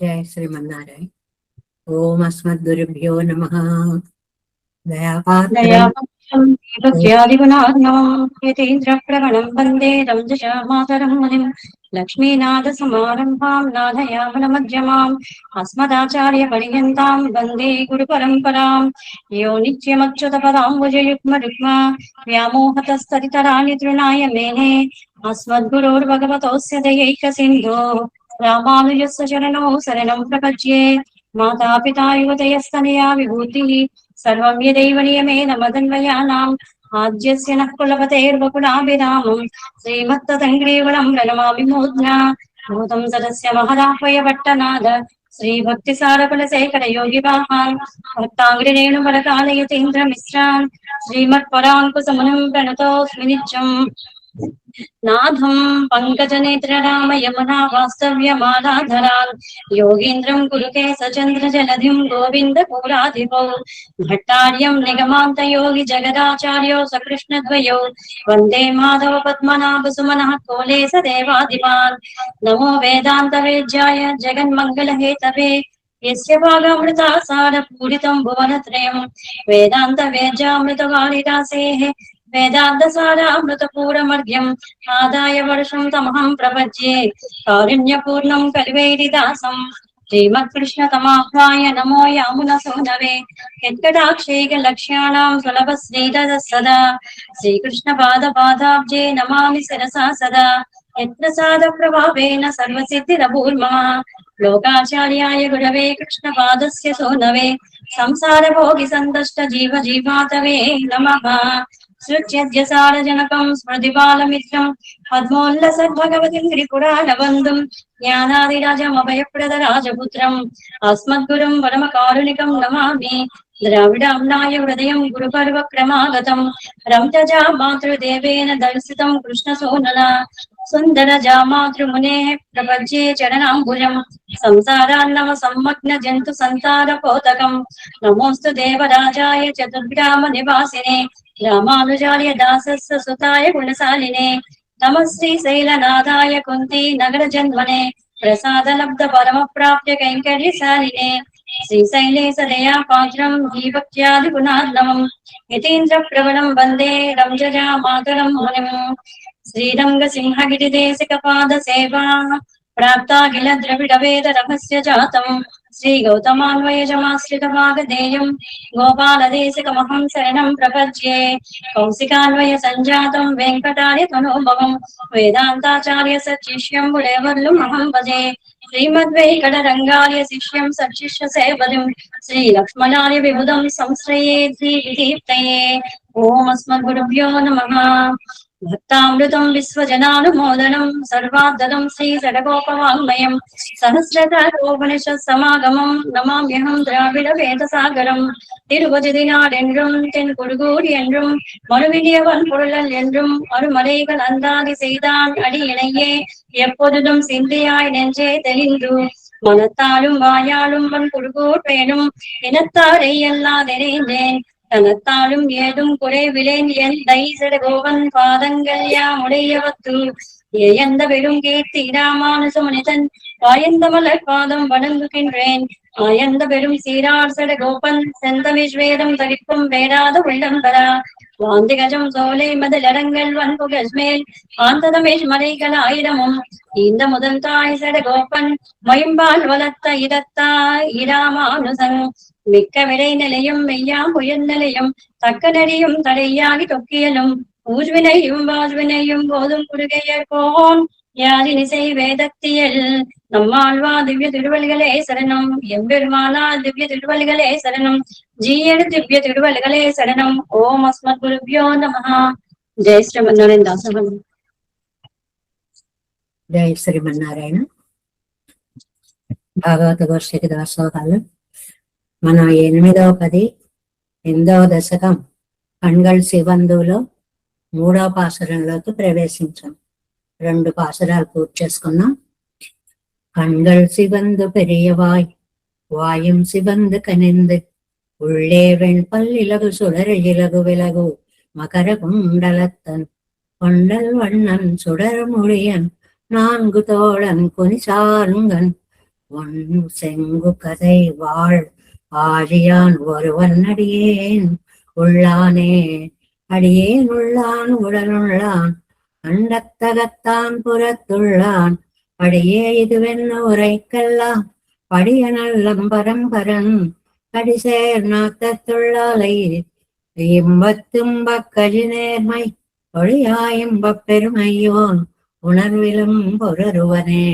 जय श्रीमन्नारायण। ओम अस्मद्गुरुभ्यो नमः। दयापात्रं दयापक्षादिगुणार्णवम् वन्दे रञ्जशामातरं मुनिम् लक्ष्मीनाथसमारम्भाम् नाथयामनमध्यमाम् अस्मदाचार्यपर्यन्ताम् वन्दे गुरुपरम्पराम्। यो नित्यमच्युतपदाम्बुजयुग्मरुक्मा व्यामोहतस्तरितराणि तृणाय मेने अस्मद्गुरोर्भगवतोऽस्य दयैकसिन्धो रामानुजस्य चरणौ शरणं प्रपद्ये। मातापिता युवतयस्तनया विभूतिः सर्वं यदैव नियमेन मदन्वयानाम् आद्यस्य नः कुलपतेर्वकुलाभिरामम् श्रीमत्तदङ्ग्रीवणम् प्रणमामि मूर्ध्ना भूतं सदस्य महदाह्वय भट्टनाद श्रीभक्तिसारकुलशेखर योगिवाहान् भक्ताङ्ग्रिरेणुपरकालयतीन्द्रमिश्रान् श्रीमत्पराङ्कुशमुनिम् प्रणतोऽस्मि नित्यम्। नाथं पंकजनेत्रराम यमुना वास्तव्यमालाधरान् योगीन्द्रं कुरुके सचन्द्रजलधिं गोविन्दपुराधिपौ भट्टार्यं निगमान्तयोगि जगदाचार्यो सकृष्णद्वयो वन्दे माधव पद्मनाभसुमनः कोले स देवादिपान्। नमो वेदान्तवेद्याय जगन्मङ्गलहेतवे यस्य भागामृतासारपूरितं भुवनत्रयं वेदान्तवेद्यामृतवारिरासेः वेदान्तसारामृतपूरमर्घ्यम् आदाय वर्षं तमहं प्रपद्ये। कारुण्यपूर्णं कलिवेदिदासं श्रीमत्कृष्णतमाह्वाय नमो यामुनसूनवे यत्कटाक्षैकलक्ष्याणां सुलभश्रीधरः सदा श्रीकृष्णपादपादाब्जे नमामि शिरसा सदा यत्प्रसादप्रभावेन सर्वसिद्धिरभूर्मः। लोकाचार्याय गुरवे कृष्णपादस्य सूनवे संसारभोगिसन्तुष्ट जीवजीवातवे नमः। सृज्यद्यसारजनकं स्मृतिबालमित्रं पद्मोल्लसद्भगवतीं त्रिपुराणबन्धुं ज्ञानादिराजमभयप्रदराजपुत्रम् अस्मद्गुरुं परमकारुणिकं नमामि। द्राविडाम्नाय हृदयं गुरुपर्वक्रमागतं रम्यजा मातृदेवेन दर्शितं कृष्णसूनना सुन्दरजामातृमुनेः प्रपद्ये चरणाम्बुजम् संसारान्नव सम्मग्न जन्तु संसारपोतकम्। नमोऽस्तु देवराजाय चतुर्ग्राम निवासिने रामानुजार्य दासस्य सुताय गुणशालिने नमः श्रीशैलनाथाय कुन्ती नगरजन्मने प्रसादलब्ध परमप्राप्य कैङ्कर्यशालिने श्रीशैले सदया पात्रं दीपक्त्यादिगुणार्णवम् यतीन्द्रप्रवणं वन्दे रंजजा मातरं मुनिम्। श्रीरङ्गसिंहगिरिदेशिकपादसेवा प्राप्ताखिल द्रविडवेद रहस्य जातम् श्रीगौतमान्वयजमाश्रितभागधेयम् गोपालदेशिकमहं शरणं प्रपद्ये। कौशिकान्वय सञ्जातं वेङ्कटार्य तनोभवम् वेदान्ताचार्य सचिष्यं बुलेवर्लुमहं भजे। श्रीमद्वेङ्कटरङ्गार्य शिष्यं सचिष्य सेवदिं श्रीलक्ष्मणार्य विबुधं संश्रये श्रीविदीप्तये। ॐ अस्मद्गुरुभ्यो नमः। भक्तामृतं विश्वजनानुमोदनं सर्वाद्धरं श्रीसडगोपवाङ्मयं सहस्रकारोपनिषत्समागमं नमाम्यहं द्राविडवेदसागरं திருவஜதினாடென்றும் தென் குருகூர் என்றும் மறுவிலியவன் பொருளல் என்றும் அருமலைகள் அந்தாதி செய்தான் அடியினையே எப்பொழுதும் சிந்தையாய் நெஞ்சே தெளிந்து மனத்தாலும் வாயாலும் வன் குருகூர் பேணும் இனத்தாரை எல்லாம் நிறைந்தேன் தனத்தாலும் ஏதும் குறைவிலேன் என் தைசடகோவன் பாதங்கள் யாமுடையவத்து எந்த பெரும் கீர்த்தி ராமானுசமுனிதன் வாயந்த மலர் பாதம் வணங்குகின்றேன் ஆயந்த பெரும் சீரார் சடகோபன் செந்தவிஸ்வேதம் தரிப்பும் வேடாத உள்ளம்பரா வாந்தி கஜம் சோலை மதிலடங்கள் வன்புகஸ்மேல் ஆந்ததமேஷ் மலைகள் ஆயிரமும் இந்த முதல் தாய் சடகோபன் மயம்பால் வளர்த்த இடத்தாய் இராமானுசன் மிக்க விடை நிலையும் மெய்யாம் உயர் நிலையும் தக்க நெறியும் தடையாகி தொக்கியலும் ஊர்வினையும் வாஜ்வினையும் போதும் குறுகையர்கோன் யாழினிசை வேதத்தியல் நம்மாழ்வா திவ்ய திருவள்களே சரணம் எம்பெருமானா திவ்ய திருவள்களே சரணம் ஜீயடு திவ்ய திருவள்களே சரணம் ஓம் அஸ்மத் குருभ्यो நமः जय श्रीमन्नारायण दासोहम् जय श्रीमन्नारायण। భాగవత గోష్ఠికి దాసోహాలు మనం 8వ దశకం కణ్గళ్ శివందులో 3వ పాసురంలోకి ప్రవేశించాం. 2 పాసురాలు పూర్తి చేసుకున్నాం. கண்கள் சிவந்து பெரியவாய் வாயும் சிவந்து கனிந்து உள்ளே வெண்பல் இலகு சுடர் இலகு விலகு மகர குண்டலத்தன் கொண்டல் வண்ணன் சுடர் மொழியன் 4 தோழன் குனிசாருங்கன் ஒன் செங்கு கதை வாழ் ஆழியான் ஒருவன் அடியேன் உள்ளானே. அடியேன் உள்ளான் உடலுள்ளான் அண்டத்தகத்தான் புறத்துள்ளான் படியே இதுவென்ன உரைக்கெல்லாம் படிய நல்லம் பரம்பரன் கடிசேர் நாத்தத்துள்ளாலை இம்பத்தும்பக் கழிநேர்மை ஒழியாயிம்பப் பெருமையோன் உணர்விலும் பொருவனே.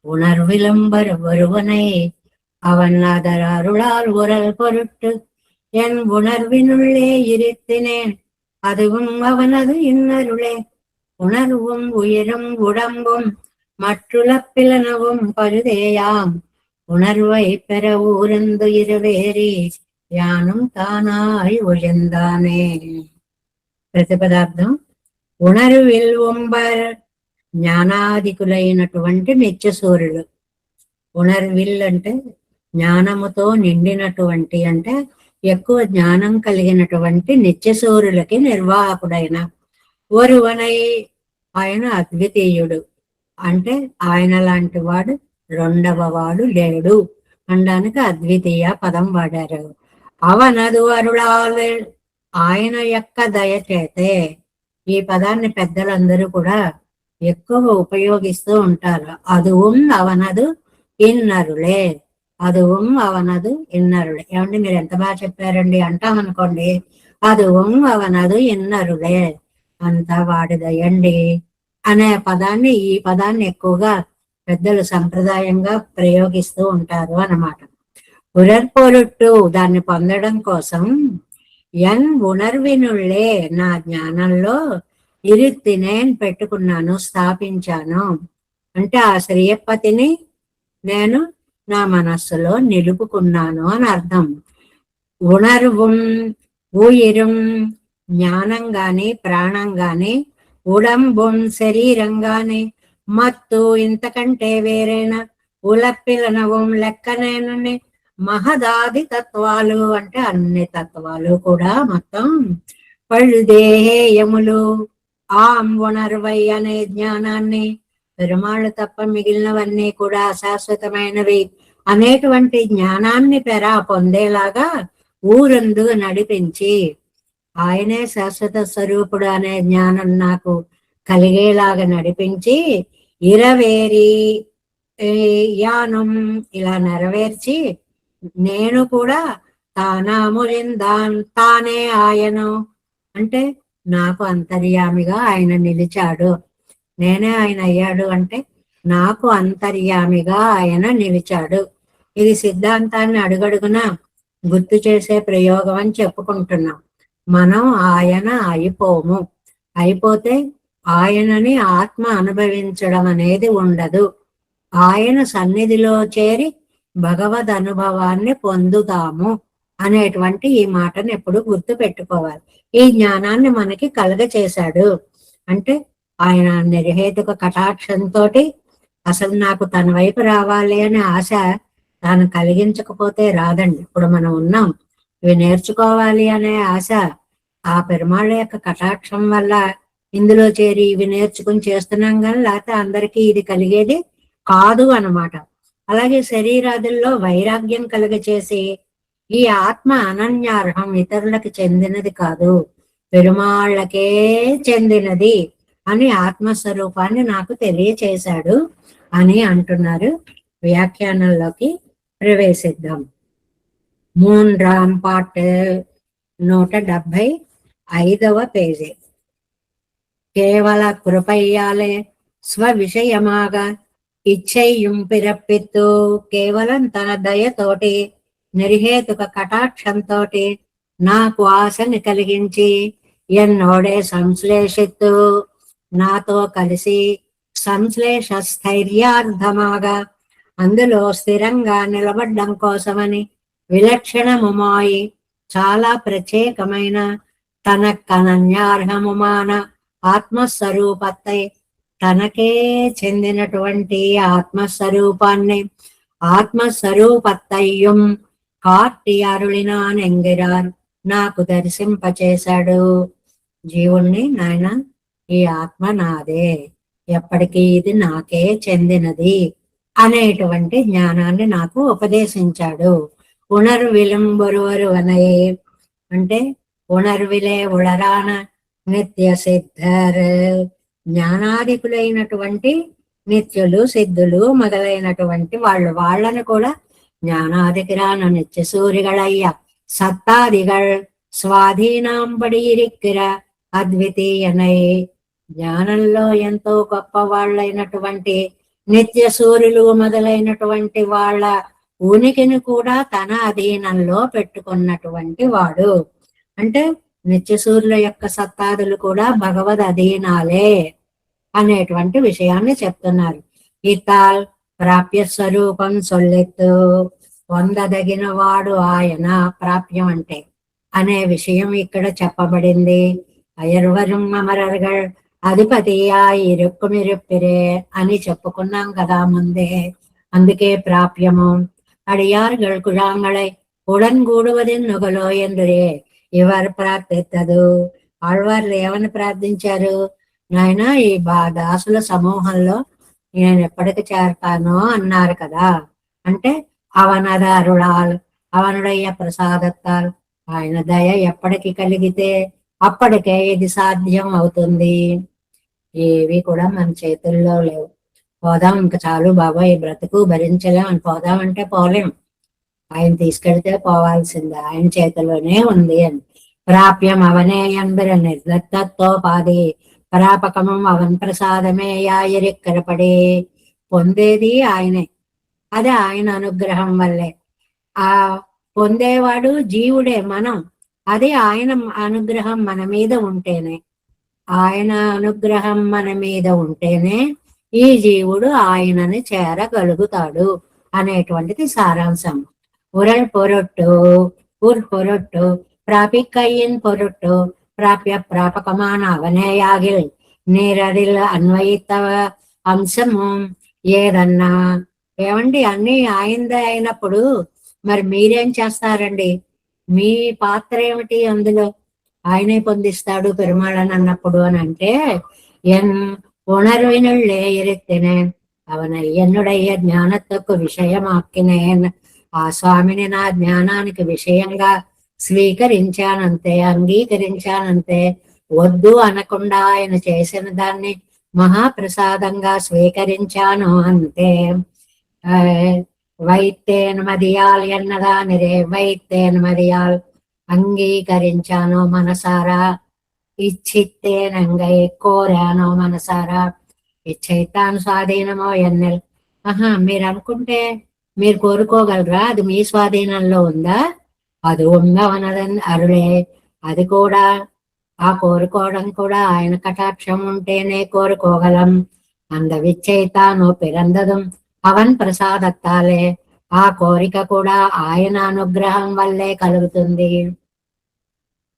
உணர்விலும் வருவனை அவன் அதர் அருளால் உரல் பொருட்டு என் உணர்வினுள்ளே இருத்தினேன் அதுவும் அவனது இன்னருளே. உணர்வும் உயிரும் உடம்பும் மற்றுள்ள பிளனவும் பருதேயாம் உணர்வை பெற ஊரந்து இருவேரி யானும் தானாய் ஒழிந்தானே. ప్రతిపదార్థం ఉణరువిల్ ఒంబర్ జ్ఞానాదికులైనటువంటి నిత్యసూర్యులు. ఉణర్విల్ అంటే జ్ఞానముతో నిండినటువంటి, అంటే ఎక్కువ జ్ఞానం కలిగినటువంటి నిత్యసూర్యులకి నిర్వాహకుడైన ఒరువనై, ఆయన అద్వితీయుడు, అంటే ఆయన లాంటి వాడు రెండవ వాడు లేడు అనడానికి అద్వితీయ పదం వాడారు. అవనదు అరుళాలు, ఆయన యొక్క దయచేతే. ఈ పదాన్ని పెద్దలందరూ కూడా ఎక్కువ ఉపయోగిస్తూ ఉంటారు. అదుவும் అవనదు ఇన్నరులే, అదుவும் అవనదు ఇన్నరులే. ఏమంటే మీరు ఎంత బాగా చెప్పారండి అంటామనుకోండి, అదుவும் అవనదు ఇన్నరులే, అంతా వాడిదయండి అనే పదాన్ని, ఈ పదాన్ని ఎక్కువగా పెద్దలు సంప్రదాయంగా ప్రయోగిస్తూ ఉంటారు అన్నమాట. ఉరర్పొరుట్టు, దాన్ని పొందడం కోసం, ఎన్ ఉణర్వినుళ్ళే, నా జ్ఞానంలో ఇరుత్తినేన్ పెట్టుకున్నాను, స్థాపించాను. అంటే ఆ శ్రీయపతిని నేను నా మనస్సులో నిలుపుకున్నాను అని అర్థం. ఉణర్వం ఊయిరం, జ్ఞానం గాని ప్రాణం గాని, ఉడంబం శరీరం గాని, మత్తు ఇంతకంటే వేరైన ఉలప్పిలనవం లెక్కనేనని మహదాది తత్వాలు, అంటే అన్ని తత్వాలు కూడా మొత్తం పళ్ళుదేహేయములు ఆం ఉణర్వై అనే జ్ఞానాన్ని, పెరుమాళ్ళు తప్ప మిగిలినవన్నీ కూడా అశాశ్వతమైనవి అనేటువంటి జ్ఞానాన్ని పొందేలాగా ఊరందు నడిపించి, ఆయనే శాశ్వత స్వరూపుడు అనే జ్ఞానం నాకు కలిగేలాగా నడిపించి, ఇరవేరి యానం, ఇలా నెరవేర్చి, నేను కూడా తానే ఆయను, అంటే నాకు అంతర్యామిగా ఆయన నిలిచాడు. నేనే ఆయన అయ్యాడు అంటే నాకు అంతర్యామిగా ఆయన నిలిచాడు. ఇది సిద్ధాంతాన్ని అడుగడుగునా గుర్తు చేసే ప్రయోగం అని చెప్పుకుంటున్నాం. మనం ఆయన అయిపోము. అయిపోతే ఆయనని ఆత్మ అనుభవించడం అనేది ఉండదు. ఆయన సన్నిధిలో చేరి భగవద్ అనుభవాన్ని పొందుతాము అనేటువంటి ఈ మాటను ఎప్పుడు గుర్తు పెట్టుకోవాలి. ఈ జ్ఞానాన్ని మనకి కలగ చేశాడు అంటే ఆయన నిర్హేతుక కటాక్షంతో, అసలు నాకు తన వైపు రావాలి అనే ఆశ తాను కలిగించకపోతే రాదండి. ఇప్పుడు మనం ఉన్నాం, ఇవి నేర్చుకోవాలి అనే ఆశ ఆ పెరుమాళ్ళ యొక్క కటాక్షం వల్ల ఇందులో చేరి ఇవి నేర్చుకుని చేస్తున్నాం కానీ, లేకపోతే అందరికీ ఇది కలిగేది కాదు అన్నమాట. అలాగే శరీరాదుల్లో వైరాగ్యం కలుగచేసి, ఈ ఆత్మ అనన్యార్హం, ఇతరులకు చెందినది కాదు, పెరుమాళ్ళకే చెందినది అని ఆత్మస్వరూపాన్ని నాకు తెలియచేశాడు అని అంటున్నారు. వ్యాఖ్యానంలోకి ప్రవేశిద్దాం. 3 పార్ట్ 175వ పేజీ. కేవల కృపయ్యాలే స్వవిషయమాగా ఇచ్చయ్యం పిరప్పిత్తు, కేవలం తన దయతోటి నిర్హేతుక కటాక్షంతో నాకు ఆశని కలిగించి, ఎన్నోడే సంశ్లేషిత్తు, నాతో కలిసి సంశ్లేష స్థైర్యార్థమాగా, అందులో స్థిరంగా నిలబడ్డం కోసమని విలక్షణముమాయి, చాలా ప్రత్యేకమైన తనకనన్యార్హముమాన ఆత్మస్వరూపత్తై, తనకే చెందినటువంటి ఆత్మస్వరూపాన్ని, ఆత్మస్వరూపత్తయ్యం కార్టి అరుళినాన్ ఎంగిరార్, నాకు దర్శింపచేశాడు. జీవుణ్ణి, నాయన ఈ ఆత్మ నాదే, ఎప్పటికీ ఇది నాకే చెందినది అనేటువంటి జ్ఞానాన్ని నాకు ఉపదేశించాడు. ఉణర్విలంబొరువరువనయే అంటే ఉణర్విలే ఉళరాన నిత్య సిద్ధర్, జ్ఞానాధికులైనటువంటి నిత్యులు సిద్ధులు మొదలైనటువంటి వాళ్ళని కూడా ஞானாதிகிறான நிச்சய சூரிகளைய சத்தாதிகள் స్వాధీనాంబడి ఇరిక్కిర అద్వితీయనై, జ్ఞానంలో ఎంతో గొప్ప వాళ్ళైనటువంటి నిత్య సూర్యులు మొదలైనటువంటి వాళ్ళ ఉనికిని కూడా తన అధీనంలో పెట్టుకున్నటువంటి వాడు. అంటే నిత్య సూర్యుల యొక్క సత్తాదులు కూడా భగవద్ అధీనాలే అనేటువంటి విషయాన్ని చెప్తున్నారు. ఇతాల్ ప్రాప్య స్వరూపం సొల్లెత్తు, పొందదగిన వాడు ఆయన, ప్రాప్యం అంటే అనే విషయం ఇక్కడ చెప్పబడింది. అయర్వరం అమరర్గల్ అధిపతియా ఇరుక్కుమిరుప్పిరే అని చెప్పుకున్నాం కదా ముందే. అందుకే ప్రాప్యము. అడియార్గల్ కుழாங்களை உடன் கூடுவதின் நுகலோ என்றே ఇవర్ ప్రార్థిత్తదు. ఆళ్వార్లు ఏమని ప్రార్థించారు? నాయన ఈ దాసుల సమూహంలో నేను ఎప్పటికి చేరతానో అన్నారు కదా. అంటే అవనద అరుళాల్, అవనుడయ్య ప్రసాదత్తాల్, ఆయన దయ ఎప్పటికి కలిగితే అప్పటికే ఇది సాధ్యం అవుతుంది. ఏవి కూడా మన చేతుల్లో లేవు. పోదాం, ఇంకా చాలు బాబా, ఈ బ్రతుకు భరించలేం అని పోదామంటే పోలేం. ఆయన తీసుకెళ్తే పోవాల్సిందే, ఆయన చేతిలోనే ఉంది అని. ప్రాప్యం అవనే ఎంబర నిర్దత్తోపాధి పరాపకమం అవన్ ప్రసాదమే యాయరిక్కరపడి, పొందేది ఆయనే, అది ఆయన అనుగ్రహం వల్లే. ఆ పొందేవాడు జీవుడే, మనం. అది ఆయన అనుగ్రహం మన మీద ఉంటేనే, ఆయన అనుగ్రహం మన మీద ఉంటేనే ఈ జీవుడు ఆయనని చేరగలుగుతాడు అనేటువంటిది సారాంశం. ఉరల్ పొరొట్టు ఉర్ పొరొట్టు ప్రాపిక్కయ్యన్ పొరొట్టు ప్రాప్య ప్రాపకమాన అవనేయాగిల్ నీరరిల్ అన్వయిత అంశము ఏదన్నా. ఏమండి, అన్ని ఆయనదే అయినప్పుడు మరి మీరేం చేస్తారండి? మీ పాత్ర ఏమిటి అందులో? ఆయనే పొందిస్తాడు పెరుమాళని అన్నప్పుడు అని అంటే, ఎన్ ఉణర్వినుళ్ళే ఇరెత్తినేన్ అవన ఎన్నుడయ్య జ్ఞానత్వకు విషయమాక్కినేన్, ఆ స్వామిని నా జ్ఞానానికి విషయంగా స్వీకరించానంతే, అంగీకరించానంతే. వద్దు అనకుండా ఆయన చేసిన దాన్ని మహాప్రసాదంగా స్వీకరించాను అంతే. వైత్తేన్ మదియాల్ ఎన్నదానిరే వైత్తేన్ మదియాల్, అంగీకరించాను మనసారా, ఇచ్చిత్తేనంగై కోరాను మనసారా, ఇచ్చైతాను స్వాధీనమో ఎన్నెల్. మీరు అనుకుంటే మీరు కోరుకోగలరా? అది మీ స్వాధీనంలో ఉందా? అది ఉందవనదని అరులే, అది కూడా, ఆ కోరుకోవడం కూడా ఆయన కటాక్షం ఉంటేనే కోరుకోగలం. అంద విచ్చైతాను పిరందదం అవన్ ప్రసాదత్తాలే, ఆ కోరిక కూడా ఆయన అనుగ్రహం వల్లే కలుగుతుంది.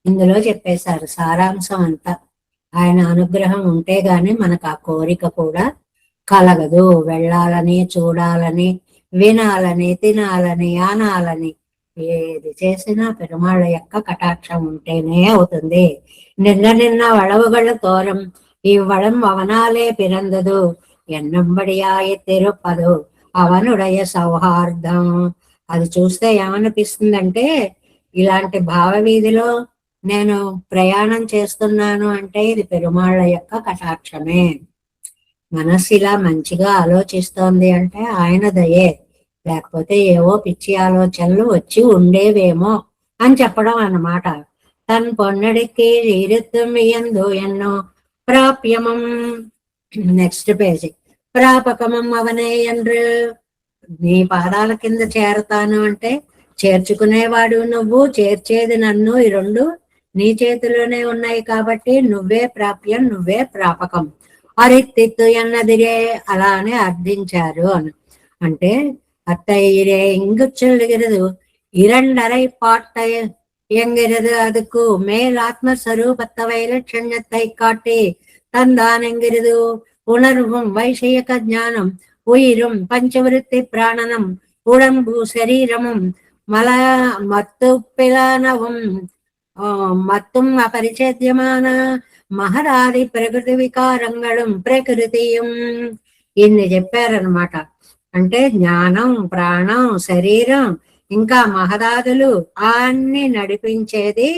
ఇందులో చెప్పేశారు సారాంశం అంతా. ఆయన అనుగ్రహం ఉంటే గాని మనకు ఆ కోరిక కూడా కలగదు. వెళ్ళాలని, చూడాలని, వినాలని, తినాలని, ఆనాలని, ఏది చేసినా పెరుమాళ్ళ యొక్క కటాక్షం ఉంటేనే అవుతుంది. నిన్న వళవుగళ తోరం ఇవ్వడం అవనాలే పిరందదు ఎన్నంబడియాయ తిరుపదు అవనుడయ సౌహార్దం. అది చూస్తే ఏమనిపిస్తుందంటే, ఇలాంటి భావ వీధిలో నేను ప్రయాణం చేస్తున్నాను అంటే ఇది పెరుమాళ్ళ యొక్క కటాక్షమే. మనస్సు ఇలా మంచిగా ఆలోచిస్తోంది అంటే ఆయన దయే, లేకపోతే ఏవో పిచ్చి ఆలోచనలు వచ్చి ఉండేవేమో అని చెప్పడం అన్నమాట. తన్ పొన్నడికి ఈరుత్వం ఎందు ఎన్నో ప్రాప్యమం. Next page. ప్రాపకమం అవనే ఎండ్రు, నీ పాదాల కింద చేరతాను అంటే చేర్చుకునేవాడు నువ్వు, చేర్చేది నన్ను. ఈ రెండు నీ చేతిలోనే ఉన్నాయి కాబట్టి నువ్వే ప్రాప్యం, నువ్వే ప్రాపకం. అరిత్తిత్తు ఎన్నదిరే, అలా అని అర్థించారు అని. అంటే అత్తయ్యరే ఇంగు చెల్లుగిరదు இரண்டரை பாட்டை என்கிறது அதுக்கு மேல் ஆத்மஸ்வரூபத்தை லட்சணத்தை காட்டி தந்தான் என்கிறது உணர்வும் வைஷயக ஞானம் உயிரும் பஞ்சவிருத்தி பிராணனம் உடம்பு శరీరமும் మల మత్తు పిలనవం మత్తుం అపరిచేద్యమాన మహరాది ప్రకృతి వికారంగళం ప్రకృతియం. ఇన్ని చెప్పారనమాట. అంటే జ్ఞానం, ప్రాణం, శరీరం, ఇంకా మహదాదులు అన్ని నడిపించేది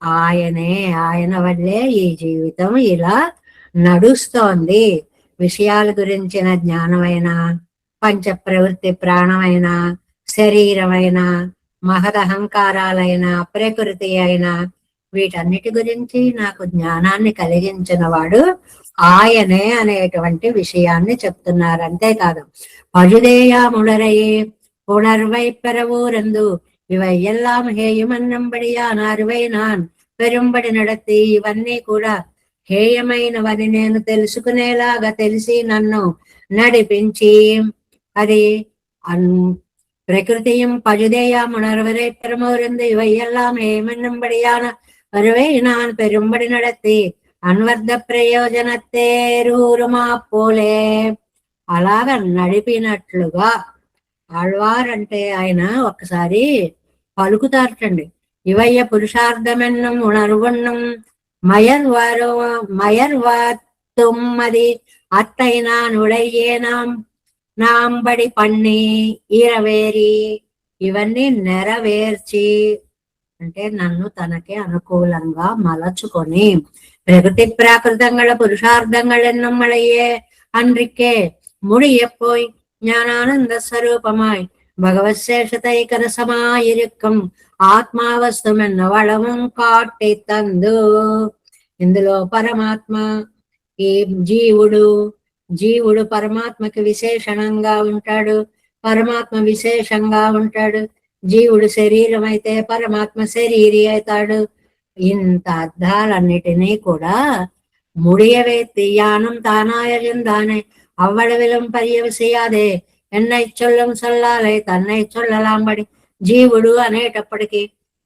ఆయనే. ఆయన వల్లే ఈ జీవితం ఇలా నడుస్తోంది. విషయాల గురించిన జ్ఞానమైన, పంచ ప్రవృత్తి ప్రాణమైన, శరీరమైన, మహదహంకారాలైన, ప్రకృతి అయినా, వీటన్నిటి గురించి నాకు జ్ఞానాన్ని కలిగించిన వాడు ఆయనే అనేటువంటి విషయాన్ని చెప్తున్నారు. అంతేకాదు, పழுதேயாமுளரையே உணர்வை பெறவூரந்து ఇவை ఎల్లాం హేయమన్నంబడియానారువై నాన్ పెరుంబడి నడతి. ఇవన్నీ కూడా హేయమైనవని నేను తెలుసుకునేలాగా తెలిసి నన్ను నడిపించి, అది ప్రకృతియం పழுதேயாமுணர்வரை பெறவூரந்து ఇவை ఎల్లాం హేయమన్నంబడియాన అరువై నాన్ పెరుంబడి నడతి అన్వర్ధ ప్రయోజనత్తేరూరుమా పోలే. అలాగ నడిపినట్లుగా ఆళ్వార్ అంటే ఆయన ఒక్కసారి పలుకుతారటండి. ఇవయ్య పురుషార్థమెన్నం ఉణర్వన్నం మయర్వాతుమ్మది అత్తైనా నుడయ్యేనాం నాంబడి పన్ని ఈరవేరి. ఇవన్నీ నెరవేర్చి అంటే నన్ను తనకి అనుకూలంగా మలచుకొని, ప్రకృతి ప్రాకృతంగళ పురుషార్థంగళెన్నమ్మళయ్యే அன்றிக்கே முடியப்போய் ஞானானந்த ஸ்வரூபமாய் பகவத் சேஷத்தைకరసమాயிருக்கும் ఆత్మావస్తుమెన్న వళవం కాట్టి తందు. ఇందులో పరమాత్మ, ఈ జీవుడు పరమాత్మకి విశేషణంగా ఉంటాడు, పరమాత్మ విశేషంగా ఉంటాడు. జీవుడు శరీరం అయితే పరమాత్మ శరీరి అవుతాడు. ఇంత అర్థాలన్నిటినీ కూడా முடியவே யானும் தானாயந்தானே அவ்வளவிலும் పర్యవసియాదే ఎన్నై చొల్లం చొల్లాలే తన్నై చొల్లలాంబడి. జీవుడు అనేటప్పటికీ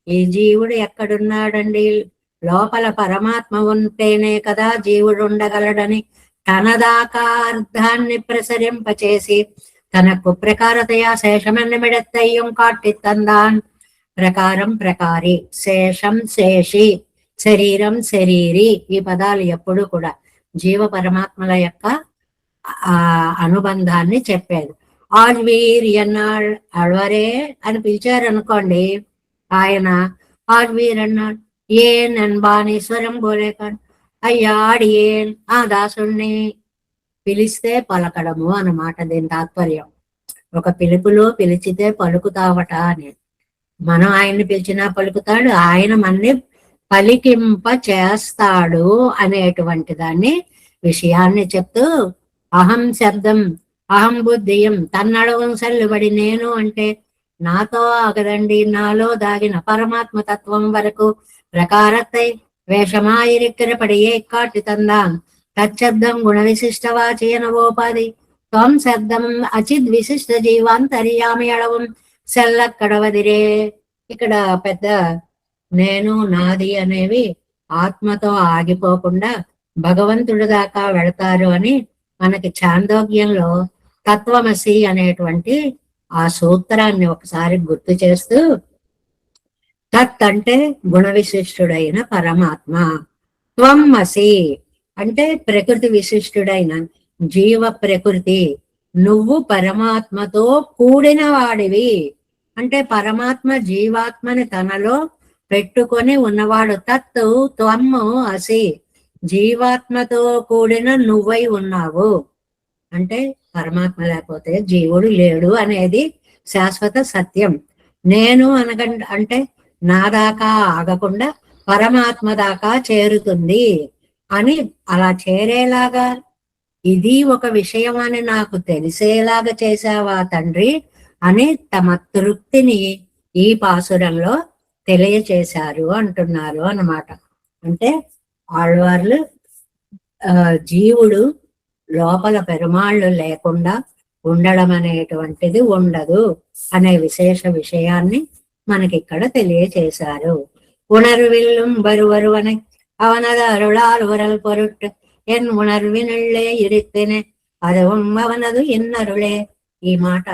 ఈ జీవుడు ఎక్కడున్నాడండి? లోపల పరమాత్మ ఉంటేనే కదా జీవుడు ఉండగలడని తన దాకా అర్థాన్ని ప్రసరింపచేసి తనకు ప్రకారతయా శేషమెన్నమిడత్తయ్యం కాట్టి తందాన్. ప్రకారం ప్రకారి, శేషం శేషి, శరీరం శరీరి, ఈ పదాలు ఎప్పుడు కూడా జీవ పరమాత్మల యొక్క అనుబంధాన్ని చెప్పేది. ఆళ్వీర్ ఎన్నాళ్ అళ్వరే అని పిలిచారనుకోండి, ఆయన ఆళ్వీర్ అన్నాడు ఏన్ అన్బానీశ్వరం బోలేకాన్ అయ్యాడి ఏన్, ఆ దాసుణ్ణి పిలిస్తే పలకడము అన్నమాట. దీని తాత్పర్యం ఒక పిలుపులో పిలిచితే పలుకుతావట అని. మనం ఆయన్ని పిలిచినా పలుకుతాడు, ఆయన మన్ని పలికింప చేస్తాడు అనేటువంటి దాన్ని విషయాన్ని చెప్తూ, అహం శబ్దం అహం బుద్ధియం తన్నడవం సల్లుబడి నేను అంటే నాతో ఆగదండి, నాలో దాగిన పరమాత్మ తత్వం వరకు ప్రకారత్తై వేషమాయిరిక్కిరపడియే కాటి తందాం తచ్చబ్దం గుణ విశిష్టవాచీయనవోపాధి త్వం శబ్దం అచిద్ విశిష్ట జీవాంతర్యామి అడవం సెల్లక్కడవదిరే. ఇక్కడ పెద్ద నేను నాది అనేవి ఆత్మతో ఆగిపోకుండా భగవంతుడి దాకా వెళతారు అని మనకి చాందోగ్యంలో తత్వమసి అనేటువంటి ఆ సూత్రాన్ని ఒకసారి గుర్తు చేస్తూ, తత్ అంటే గుణ విశిష్టుడైన పరమాత్మ, త్వం అసి అంటే ప్రకృతి విశిష్టుడైన జీవ ప్రకృతి, నువ్వు పరమాత్మతో కూడిన వాడివి. అంటే పరమాత్మ జీవాత్మని తనలో పెట్టుకొని ఉన్నవాడు. తత్తు త్వమ్ము అసి, జీవాత్మతో కూడిన నువ్వై ఉన్నావు. అంటే పరమాత్మ లేకపోతే జీవుడు లేడు అనేది శాశ్వత సత్యం. నేను అంటే నా దాకా ఆగకుండా పరమాత్మ దాకా చేరుతుంది అని, అలా చేరేలాగా ఇది ఒక విషయం అని నాకు తెలిసేలాగా చేశావా తండ్రి అని తమ తృప్తిని ఈ పాసురంలో తెలియచేశారు అంటున్నారు అన్నమాట. అంటే ఆళ్వార్లు జీవుడు లోపల పెరుమాళ్ళు లేకుండా ఉండడం అనేటువంటిది ఉండదు అనే విశేష విషయాన్ని మనకి ఇక్కడ తెలియచేశారు. ఉణర్విల్లుం బరువరువனை அவனது அருளால் உரல் பொருட்டு என் உணர்வினுள்ளே இருத்தேనే அதுவும் అవనదు ఎన్నరులే. ఈ మాట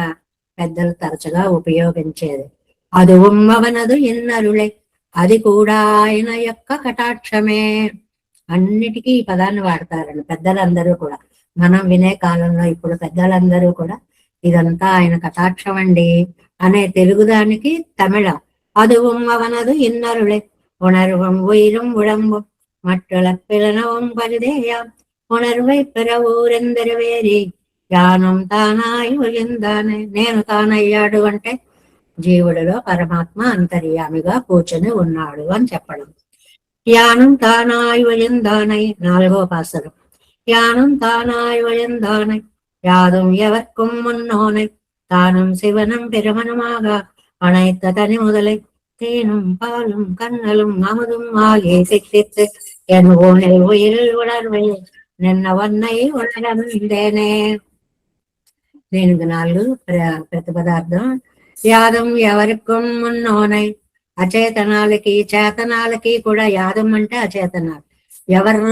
పెద్దలు తరచుగా ఉపయోగించేది. అదువం అవనదు ఎన్నరులే, అది కూడా ఆయన యొక్క కటాక్షమే. అన్నిటికీ ఈ పదాన్ని వాడతారండి పెద్దలందరూ కూడా. మనం వినే కాలంలో ఇప్పుడు పెద్దలందరూ కూడా ఇదంతా ఆయన కటాక్షం అండి అనే తెలుగు దానికి తమిళం. அதுவும் அவனது இன்னருளே உணர்வும் உயிரும் உடம்பும் மற்றள பிறனவும் பரிதேயாம் ఉణర్వై పెర ఊరెందరవేరి జ్ఞానం తానాయి ఒలిందానే. నేను తానయ్యాడు అంటే జీవుడిలో పరమాత్మ అంతర్యామిగా కూర్చొని ఉన్నాడు అని చెప్పడం. జ్ఞానం తానాయి ఒలిందానై 4వ పాసరం. జ్ఞానం తానాయి ఒలిందానై யாதும் எவர்க்கும் முன்னோனை தானும் சிவனும் பெருமனுமாக அனைத்த தனி முதலை தேனும் பாலும் கண்ணலும் அமுதும் ஆகிய சித்தித்து என் ஊனில் உயிரில் உணர்வை నిన్నవన్నై ఉండడమేనే. దీనికి 4 ప్రతిపదార్థం. యాదం ఎవరికం మున్నోనై, అచేతనాలకి చేతనాలకి కూడా యాదం అంటే అచేతనాలు. ఎవరు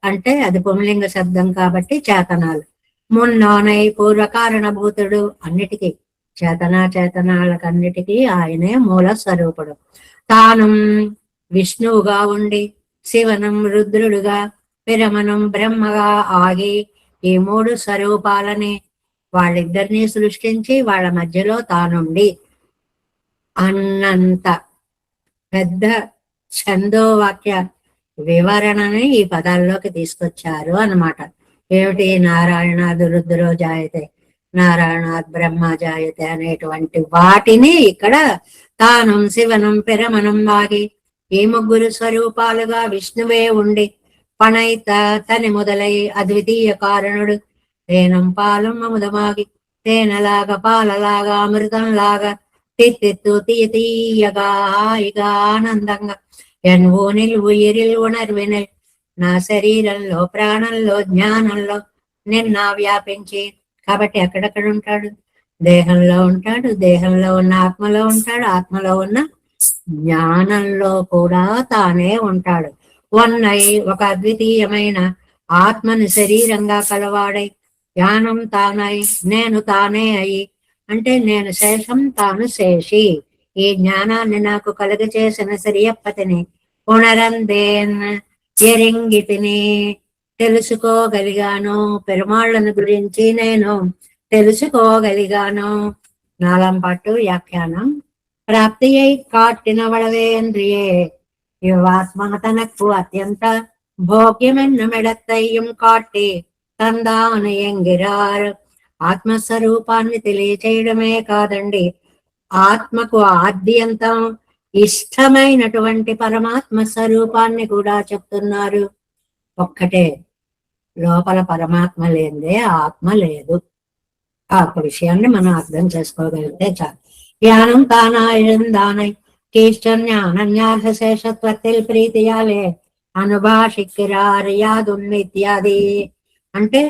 అంటే అది పుంలింగ శబ్దం కాబట్టి చేతనాలు. మున్నోనై పూర్వకారణభూతుడు, అన్నిటికీ చేతనాలకన్నిటికీ ఆయనే మూల స్వరూపుడు. తాను విష్ణువుగా ఉండి శివనం రుద్రుడుగా పిరమనం బ్రహ్మగా ఆగి ఈ 3 స్వరూపాలని వాళ్ళిద్దరినీ సృష్టించి వాళ్ళ మధ్యలో తానుండి అన్నంత పెద్ద ఛందోవాక్య వివరణని ఈ పదాల్లోకి తీసుకొచ్చారు అన్నమాట. ఏమిటి? నారాయణాద్ రుద్రో జాయతే, నారాయణాద్ బ్రహ్మ జాయతే అనేటువంటి వాటిని ఇక్కడ తానం శివనం పిరమనం ఆగి ఈ 3 స్వరూపాలుగా విష్ణువే ఉండి పణైత తని మొదలై అద్వితీయ కారణుడు తేనం పాలం అముదమాగి తేనలాగా పాలలాగా అమృతంలాగా తిత్తెత్తు తీయగా హాయిగా ఆనందంగా ఎన్వోనిల్ ఉయిరిల్ ఉణర్వినల్ నా శరీరంలో ప్రాణంలో జ్ఞానంలో నిన్న వ్యాపించి. కాబట్టి ఎక్కడెక్కడ ఉంటాడు? దేహంలో ఉంటాడు, దేహంలో ఉన్న ఆత్మలో ఉంటాడు, ఆత్మలో ఉన్న జ్ఞానంలో కూడా తానే ఉంటాడు. వన్నై ఒక అద్వితీయమైన ఆత్మని శరీరంగా కలవాడై జ్ఞానం తానై నేను తానే అయి, అంటే నేను శేషం తాను శేషి. ఈ జ్ఞానాన్ని నాకు కలుగచేసిన శ్రీయప్పతిని పునరందేన్ ఎరింగితిని తెలుసుకోగలిగాను. పెరుమాళ్ళను గురించి నేను తెలుసుకోగలిగాను. 4 వ్యాఖ్యానం. ప్రాప్తియై కాట్టినవళవేంద్రియే యువాత్మ తనకు అత్యంత భోగ్యమెన్నమెడత్తయ్యం కాట్టి తందాను ఎంగిరారు. ఆత్మస్వరూపాన్ని తెలియచేయడమే కాదండి, ఆత్మకు ఆద్యంతం ఇష్టమైనటువంటి పరమాత్మ స్వరూపాన్ని కూడా చెప్తున్నారు. ఒక్కటే, లోపల పరమాత్మ లేదే ఆత్మ లేదు. ఆ విషయాన్ని మనం అర్థం చేసుకోగలిగితే చాలు. జ్ఞానం తానాయందానై కీష్టన్యానన్యాశేషత్వത്തിൽ ప్రీతియాలే అనుభాషిక్కిరార్యాదున్నిత్యాది. అంటే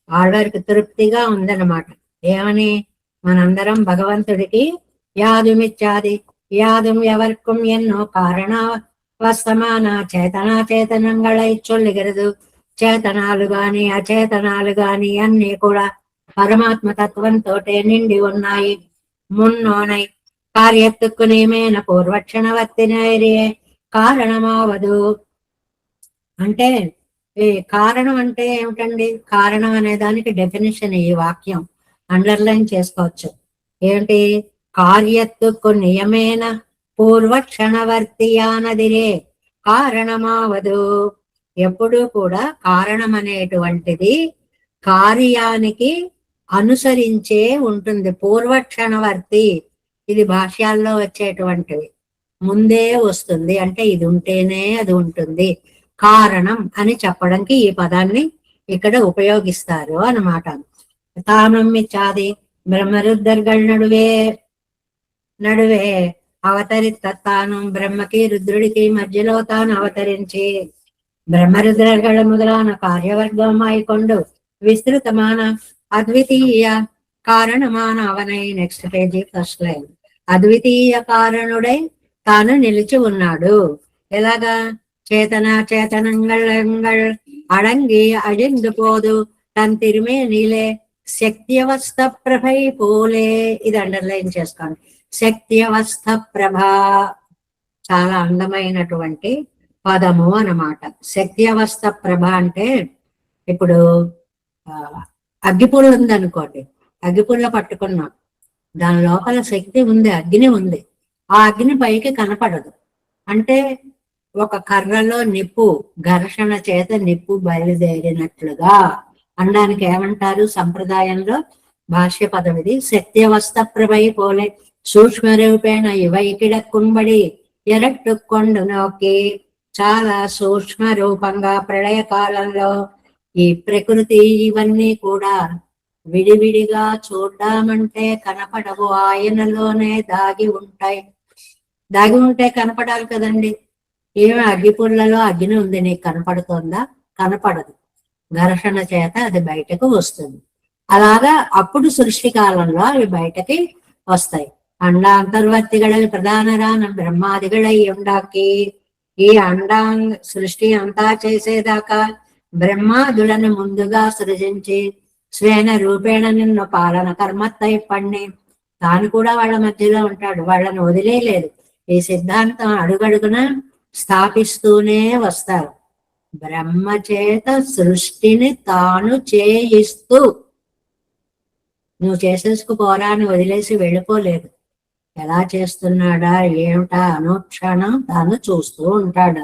ఆడవారికి తృప్తిగా ఉందన్నమాట. ఏమని? మనందరం భగవంతుడికి యాదుమిత్యాది, యాదుం ఎవర్కం ఎన్నో కారణ వస్తమాన చేతనాచేతనంగళై చొల్లిగరదు. చేతనాలు గాని అచేతనాలు గాని అన్ని కూడా పరమాత్మ తత్వంతో నిండి ఉన్నాయి. మున్నోనై కార్యత్తుకు నేమేన పూర్వక్షణవర్తినైరే కారణమావదు. అంటే ఈ కారణం అంటే ఏమిటండి? కారణం అనే దానికి డెఫినేషన్ ఈ వాక్యం అండర్లైన్ చేసుకోవచ్చు. ఏమిటి? కార్యత్తుకు నియమేన పూర్వక్షణవర్తియానదిరే కారణమావదు. ఎప్పుడూ కూడా కారణం అనేటువంటిది కార్యానికి అనుసరించే ఉంటుంది. పూర్వక్షణవర్తి ఇది భాష్యాల్లో వచ్చేటువంటివి. ముందే వస్తుంది అంటే ఇది ఉంటేనే అది ఉంటుంది. కారణం అని చెప్పడానికి ఈ పదాన్ని ఇక్కడ ఉపయోగిస్తారు అన్నమాట. తానమ్మిచ్చాది బ్రహ్మరుద్రగళ నడువే అవతరిత తాను బ్రహ్మకి రుద్రుడికి మధ్యలో తాను అవతరించి బ్రహ్మరుద్రగళ మొదలైన కార్యవర్గమాయికొండు విస్తృతమాన అద్వితీయ కారణమాన అవనై. Next page first line. అద్వితీయ కారణుడై తాను నిలిచి ఉన్నాడు. ఎలాగా? చేతనంగళ అడంగి అడిందు పోదు తన్ తిరిమే నీలే శక్త్యవస్థ ప్రభై పోలే. ఇది అండర్లైన్ చేసుకోండి. శక్త్యవస్థ ప్రభ చాలా అందమైనటువంటి పదము అన్నమాట. శక్త్యవస్థ ప్రభ అంటే ఇప్పుడు అగ్గిపుల్ల ఉందనుకోండి, అగ్గిపుల్ల పట్టుకున్నాం, దాని లోపల శక్తి ఉంది, అగ్ని ఉంది. ఆ అగ్ని పైకి కనపడదు. అంటే ఒక కర్రలో నిప్పు ఘర్షణ చేత నిప్పు బయలుదేరినట్లుగా అనడానికి ఏమంటారు సంప్రదాయంలో? భాష్య పదవిది. సత్యవస్త ప్రభై పోలే సూక్ష్మ రూపేణ ఇవైకిడకుంబడి ఎరట్టుకొండు నోకి. చాలా సూక్ష్మ రూపంగా ప్రళయ కాలంలో ఈ ప్రకృతి ఇవన్నీ కూడా విడివిడిగా చూడ్డామంటే కనపడవు, ఆయనలోనే దాగి ఉంటాయి. దాగి ఉంటే కనపడాలి కదండి. ఏమి అగ్గిపుల్లలో అగ్ని ఉంది, నీకు కనపడుతోందా? కనపడదు. ఘర్షణ చేత అది బయటకు వస్తుంది. అలాగా అప్పుడు సృష్టి కాలంలో అవి బయటకి వస్తాయి. అండాంతర్వర్తిಗಳಲ್ಲಿ ప్రధానరాన బ్రహ్మాదిಗಳై ఉండాకి. ఈ సృష్టి అంతా చేసేదాకా బ్రహ్మాదులను ముందుగా సృజించి స్వేన రూపేణ నిన్ను పాలన కర్మత్తై పణ్ణి. తాను కూడా వాళ్ళ మధ్యలో ఉంటాడు, వాళ్ళని వదిలేయలేదు. ఈ సిద్ధాంతం అడుగడుగున స్థాపిస్తూనే వస్తారు. బ్రహ్మ చేత సృష్టిని తాను చేయిస్తూ, నువ్వు చేసేసుకుపోరా అని వదిలేసి వెళ్ళిపోలేదు. ఎలా చేస్తున్నాడా ఏమిటా అనుక్షణం తాను చూస్తూ ఉంటాడు.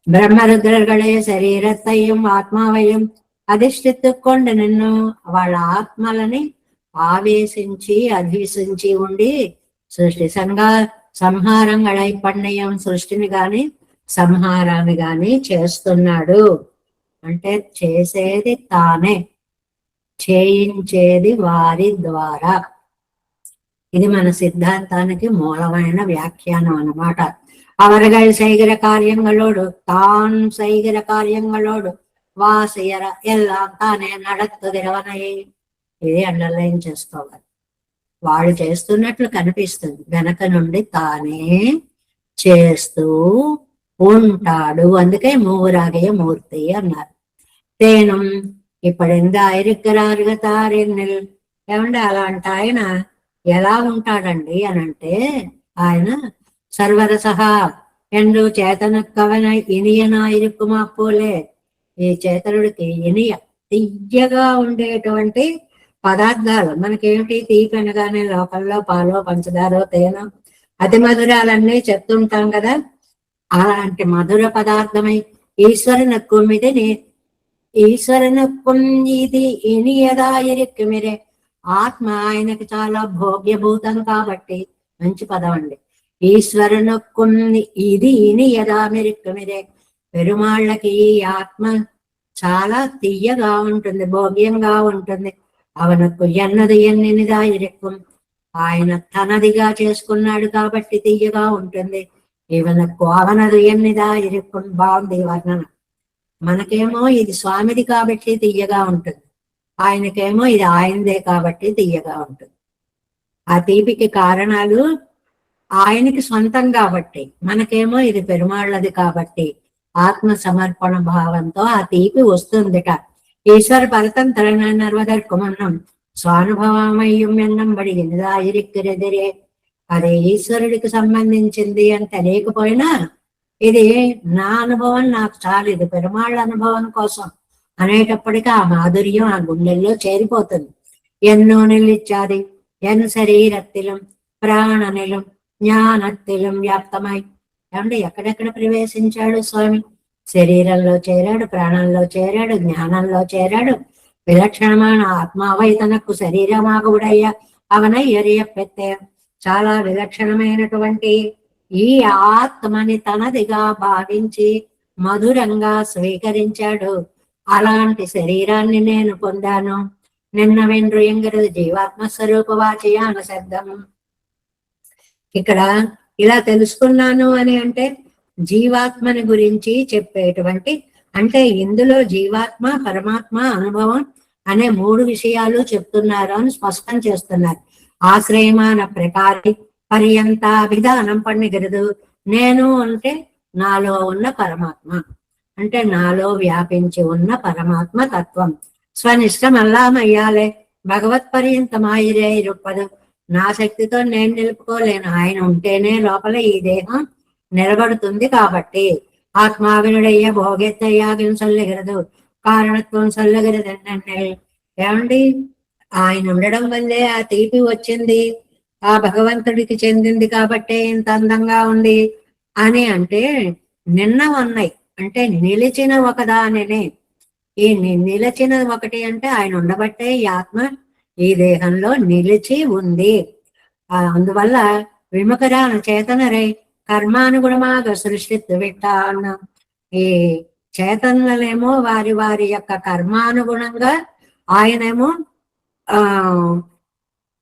బ్రహ్మరుద్రಗಳೇ శరీరత్తయ్యం ఆత్మావయం అధిష్ఠిత్తుకొండు నిన్ను. వాళ్ళ ఆత్మలని ఆవేశించి అధివసించి ఉండి సృష్టి సంహారంగళై పన్నయం, సృష్టిని గాని సంహారాన్ని గాని చేస్తున్నాడు. అంటే చేసేది తానే, చేయించేది వారి ద్వారా. ఇది మన సిద్ధాంతానికి మూలమైన వ్యాఖ్యానం అన్నమాట. அவர்கள் செய்கிற காரியங்களோடு தான் செய்கிற காரியங்களோடு వాసియర ఎல்லாம் తానే నడத்துகிறவனை. ఇది అండర్లైన్ చేసుకోవాలి. వాడు చేస్తున్నట్లు కనిపిస్తుంది, వెనక నుండి తానే చేస్తూ ఉంటాడు. అందుకే మూరాగయ మూర్తి అన్నారు. తేనం ఇప్పుడు இருக்கிறார்கள். ఏమంటే అలాంటి ఆయన ఎలా ఉంటాడండి అని అంటే, ఆయన సర్వరసహ ఎందు చేతన కవన ఇనియనాయిరుకుమా పోలే. ఈ చేతనుడికి ఇనియ తియ్యగా ఉండేటువంటి పదార్థాలు, మనకేమిటి తీపి అనగానే లోకల్లో పాలో పంచదారో తేనో అతి మధురాలన్నీ చెప్తుంటాం కదా. అలాంటి మధుర పదార్థమై ఈశ్వరనక్కుం ఇది ఇనియదాయిరుక్కుమిరే. ఆత్మ ఆయనకి చాలా భోగ్యభూతం కాబట్టి, మంచి పదం అండి. ఈశ్వరునక్కుం ఇది ఇనియదామిరుక్కుమిరే. పెరుమాళ్ళకి ఈ ఆత్మ చాలా తీయగా ఉంటుంది, భోగ్యంగా ఉంటుంది. అవనకు ఎన్నది ఎన్నిదా ఇరుక్కుం. ఆయన తనదిగా చేసుకున్నాడు కాబట్టి తీయగా ఉంటుంది. ఇవనకు అవనది ఎన్నిదా ఇరుక్కుం. బాగుంది వర్ణన. మనకేమో ఇది స్వామిది కాబట్టి తీయగా ఉంటుంది, ఆయనకేమో ఇది ఆయనదే కాబట్టి తీయగా ఉంటుంది. ఆ తీపికి కారణాలు ఆయనకి సొంతం కాబట్టి, మనకేమో ఇది పెరుమాళ్ళది కాబట్టి ఆత్మ సమర్పణ భావంతో ఆ తీపి వస్తుందిట. ఈశ్వర పరతంత్రన నర్వదర్కుమన్నం స్వానుభవమయ్యం ఎన్నం బడి ఎనిదాయిరిక్కిరెదిరే. అదే ఈశ్వరుడికి సంబంధించింది అని తెలియకపోయినా, ఇది నా అనుభవం, నాకు చాలు, ఇది పెరుమాళ్ళ అనుభవం కోసం అనేటప్పటికీ ఆ మాధుర్యం ఆ గుండెల్లో చేరిపోతుంది. ఎన్నో నిలిచాది ఎన్ శరీరత్తిలం ప్రాణనిలం జ్ఞానత్తిలం వ్యాప్తమై. ఏమంటే ఎక్కడెక్కడ ప్రవేశించాడు స్వామి? శరీరంలో చేరాడు, ప్రాణంలో చేరాడు, జ్ఞానంలో చేరాడు. విలక్షణమైన ఆత్మావై తనకు శరీరమాగుడయ్యా అవనై ఎరియపెత్తే. చాలా విలక్షణమైనటువంటి ఈ ఆత్మని తనదిగా భావించి మధురంగా స్వీకరించాడు. అలాంటి శరీరాన్ని నేను పొందాను. నిన్న వెండ్రు ఎంగరదు జీవాత్మ స్వరూప వాచయాన శబ్దం. ఇక్కడ ఇలా తెలుసుకున్నాను అని అంటే జీవాత్మని గురించి చెప్పేటువంటి, అంటే ఇందులో జీవాత్మ పరమాత్మ అనుభవం అనే మూడు విషయాలు చెప్తున్నారు అని స్పష్టం చేస్తున్నారు. ఆశ్రయమాన ప్రకారి పర్యంత విధానం పన్నిగరదు. నేను అంటే నాలో ఉన్న పరమాత్మ, అంటే నాలో వ్యాపించి ఉన్న పరమాత్మ తత్వం. స్వనిష్టం అల్లామయ్యాలే భగవత్ పర్యంతమాయిరే ఇరుప్పదు. నా శక్తితో నేను నిలుపుకోలేను, ఆయన ఉంటేనే లోపల ఈ దేహం నిలబడుతుంది. కాబట్టి ఆత్మావినుడయ్య భోగెత్తయ్యాగిన సొల్లగిరదు కారణత్వం సొల్లగిరదండి. ఏమండి, ఆయన ఉండడం వల్లే ఆ తీపి వచ్చింది, ఆ భగవంతుడికి చెందింది కాబట్టే ఇంత అందంగా ఉంది అని అంటే, నిన్న ఉన్నాయి అంటే నిలిచిన ఒకదానినే. ఈ నిలిచిన ఒకటి అంటే ఆయన ఉండబట్టే ఈ ఆత్మ ఈ దేహంలో నిలిచి ఉంది. అందువల్ల విముఖరాన చేతనరై కర్మానుగుణమాగ సృష్టిత్తు విట్ట అన్న ఈ చేతనులేమో వారి వారి యొక్క కర్మానుగుణంగా ఆయనేమో ఆ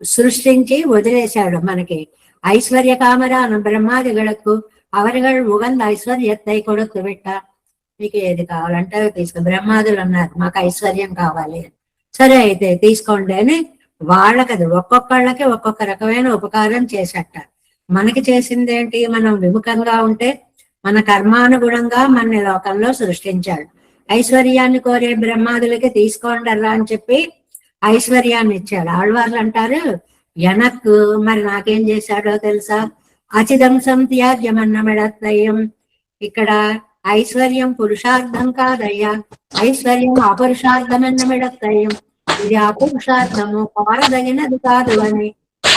సృష్టించి వదిలేశాడు మనకి. ఐశ్వర్య కామరాన బ్రహ్మాదిగళకు అవరిగళ్ ఉగంద ఐశ్వర్యత్తై కొడుకు విట్ట. మీకు ఏది కావాలంటే తీసుకో. బ్రహ్మాదులు అన్నారు మాకు ఐశ్వర్యం కావాలి, సరే అయితే తీసుకోండి అని వాళ్ళకి అది ఒక్కొక్కళ్ళకి ఒక్కొక్క రకమైన ఉపకారం చేసట. మనకి చేసింది ఏంటి? మనం విముఖంగా ఉంటే మన కర్మానుగుణంగా మన లోకంలో సృష్టించాడు. ఐశ్వర్యాన్ని కోరే బ్రహ్మాదులకి తీసుకోండి అలా అని చెప్పి ఐశ్వర్యాన్ని ఇచ్చాడు. ఆళ్వార్లు అంటారు ఎనక్కు మరి నాకేం చేశాడో తెలుసా? అచిదంసం త్యాజ్యమన్నమిడత్తయం. ఇక్కడ ఐశ్వర్యం పురుషార్థం కాదయ్యా, ఐశ్వర్యం అపురుషార్థమన్నమిడత్తయం. ఇది అపురుషార్థము కోరదగినది కాదు అని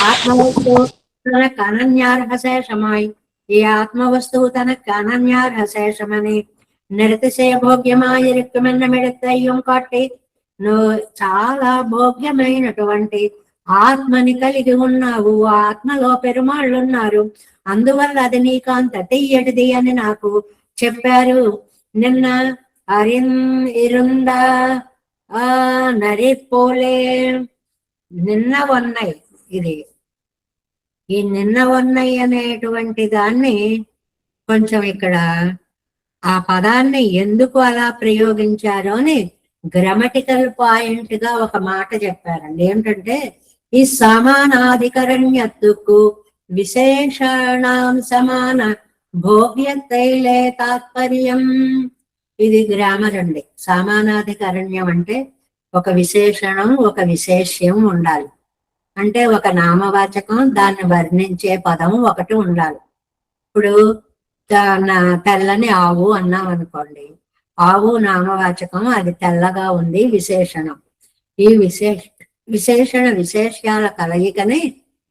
ఆత్మవస్తువు తనకు అనన్యార్హ శేషమాయి, ఈ ఆత్మవస్తువు తనకు అనన్యార్హ శేషమని నిరతిశయ భోగ్యమాయిరిక్కమన్నమిడత్తయ్యం కాట్టి నువ్వు చాలా భోగ్యమైనటువంటి ఆత్మని కలిగి ఉన్నావు, ఆ ఆత్మలో పెరుమాళ్ళు ఉన్నారు, అందువల్ల అది నీకు అంత తీయటిది అని నాకు చెప్పారు. నిన్న ఇరుందా నరిపోలే నిన్న ఉన్నాయి. ఇది ఈ నిన్న ఉన్నాయి అనేటువంటి దాన్ని కొంచెం ఇక్కడ ఆ పదాన్ని ఎందుకు అలా ప్రయోగించారో అని గ్రామటికల్ పాయింట్ గా ఒక మాట చెప్పారండి. ఏమిటంటే ఈ సమానాధికరణ్యత్తుకు విశేషణం సమాన భోగ్యతైలే తాత్పర్యం. ఇది గ్రామర్ అండి. సమానాధికరణ్యం అంటే ఒక విశేషణం ఒక విశేష్యం ఉండాలి. అంటే ఒక నామవాచకం దాన్ని వర్ణించే పదం ఒకటి ఉండాలి. ఇప్పుడు తెల్లని ఆవు అన్నాం అనుకోండి, ఆవు నామవాచకం, అది తెల్లగా ఉంది విశేషణం. ఈ విశేషణ విశేష్యాల కలయికని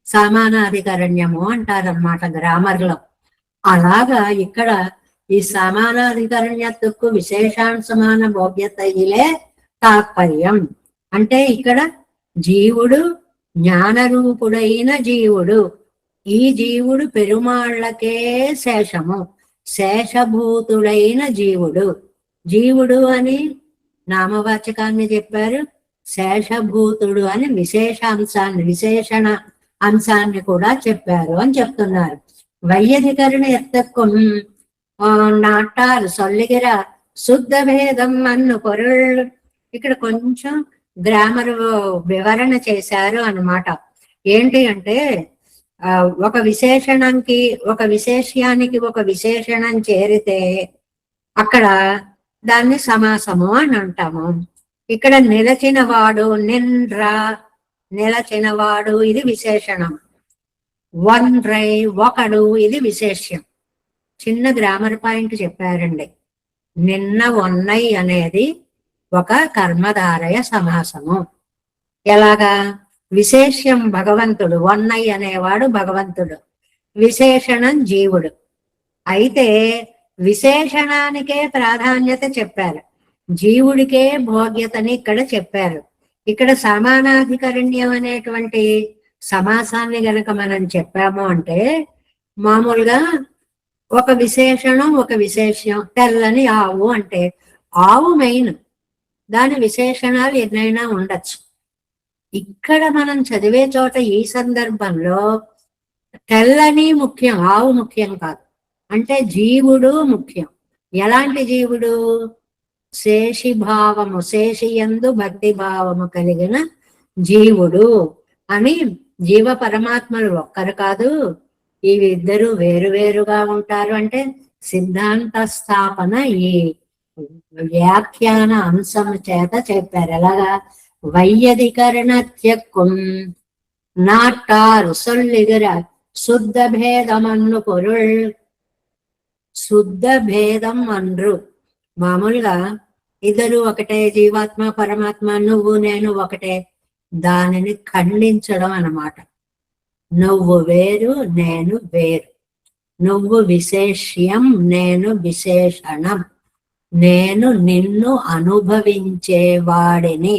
సమానాధికరణ్యము అంటారన్నమాట గ్రామర్లో. అలాగా ఇక్కడ ఈ సమానాధికరణ్యత్తుకు విశేషాంశమాన భోగ్యతయిలే తాత్పర్యం. అంటే ఇక్కడ జీవుడు జ్ఞానరూపుడైన జీవుడు, ఈ జీవుడు పెరుమాళ్లకే శేషము, శేషభూతుడైన జీవుడు. జీవుడు అని నామవాచకాన్ని చెప్పారు, శేషభూతుడు అని విశేషణ అంశాన్ని కూడా చెప్పారు అని చెప్తున్నారు. వైయధికరణ ఎత్తక్కుం నాటారు సొల్లిగిర శుద్ధ భేదం అన్ను పొరుళ్ళు. ఇక్కడ కొంచెం గ్రామర్ వివరణ చేశారు అన్నమాట. ఏంటి అంటే ఒక విశేషణంకి ఒక విశేష్యానికి ఒక విశేషణం చేరితే అక్కడ దాన్ని సమాసము అని అంటాము. ఇక్కడ నిలచినవాడు నిండ్రా, నిలచినవాడు ఇది విశేషణం. వన్రై ఒకడు ఇది విశేష్యం. చిన్న గ్రామర్ పాయింట్ చెప్పారండి. నిన్న ఉన్నై అనేది ఒక కర్మధారయ సమాసము. ఎలాగా? విశేష్యం భగవంతుడు, వన్నై అనేవాడు భగవంతుడు, విశేషణం జీవుడు. అయితే విశేషణానికే ప్రాధాన్యత చెప్పారు, జీవుడికే భోగ్యతని ఇక్కడ చెప్పారు. ఇక్కడ సమానాధికరణ్యం అనేటువంటి సమాసాన్ని గనక మనం చెప్పాము అంటే మామూలుగా ఒక విశేషణం ఒక విశేష్యం. తెల్లని ఆవు అంటే ఆవు మెయిన్, దాని విశేషణాలు ఎన్నైనా ఉండొచ్చు. ఇక్కడ మనం చదివే చోట ఈ సందర్భంలో తెల్లని ముఖ్యం, ఆవు ముఖ్యం కాదు. అంటే జీవుడు ముఖ్యం. ఎలాంటి జీవుడు? శేషిభావము, శేషియందు భక్తి భావము కలిగిన జీవుడు అని. జీవ పరమాత్మలు ఒక్కరు కాదు, ఇవి ఇద్దరు వేరువేరుగా ఉంటారు అంటే సిద్ధాంత స్థాపన ఈ వ్యాఖ్యాన అంశం చేత చెప్పారు. ఎలాగా? వైయధికరణత్యక్కుం నాటారు సొల్లిగిర శుద్ధ భేదమన్ను పొరుள். శుద్ధ భేదం అన్రు. మామూలుగా ఇద్దరు ఒకటే, జీవాత్మ పరమాత్మ, నువ్వు నేను ఒకటే. దానిని ఖండించడం అన్నమాట. నువ్వు వేరు, నేను వేరు. నువ్వు విశేష్యం, నేను విశేషణం. నేను నిన్ను అనుభవించేవాడిని.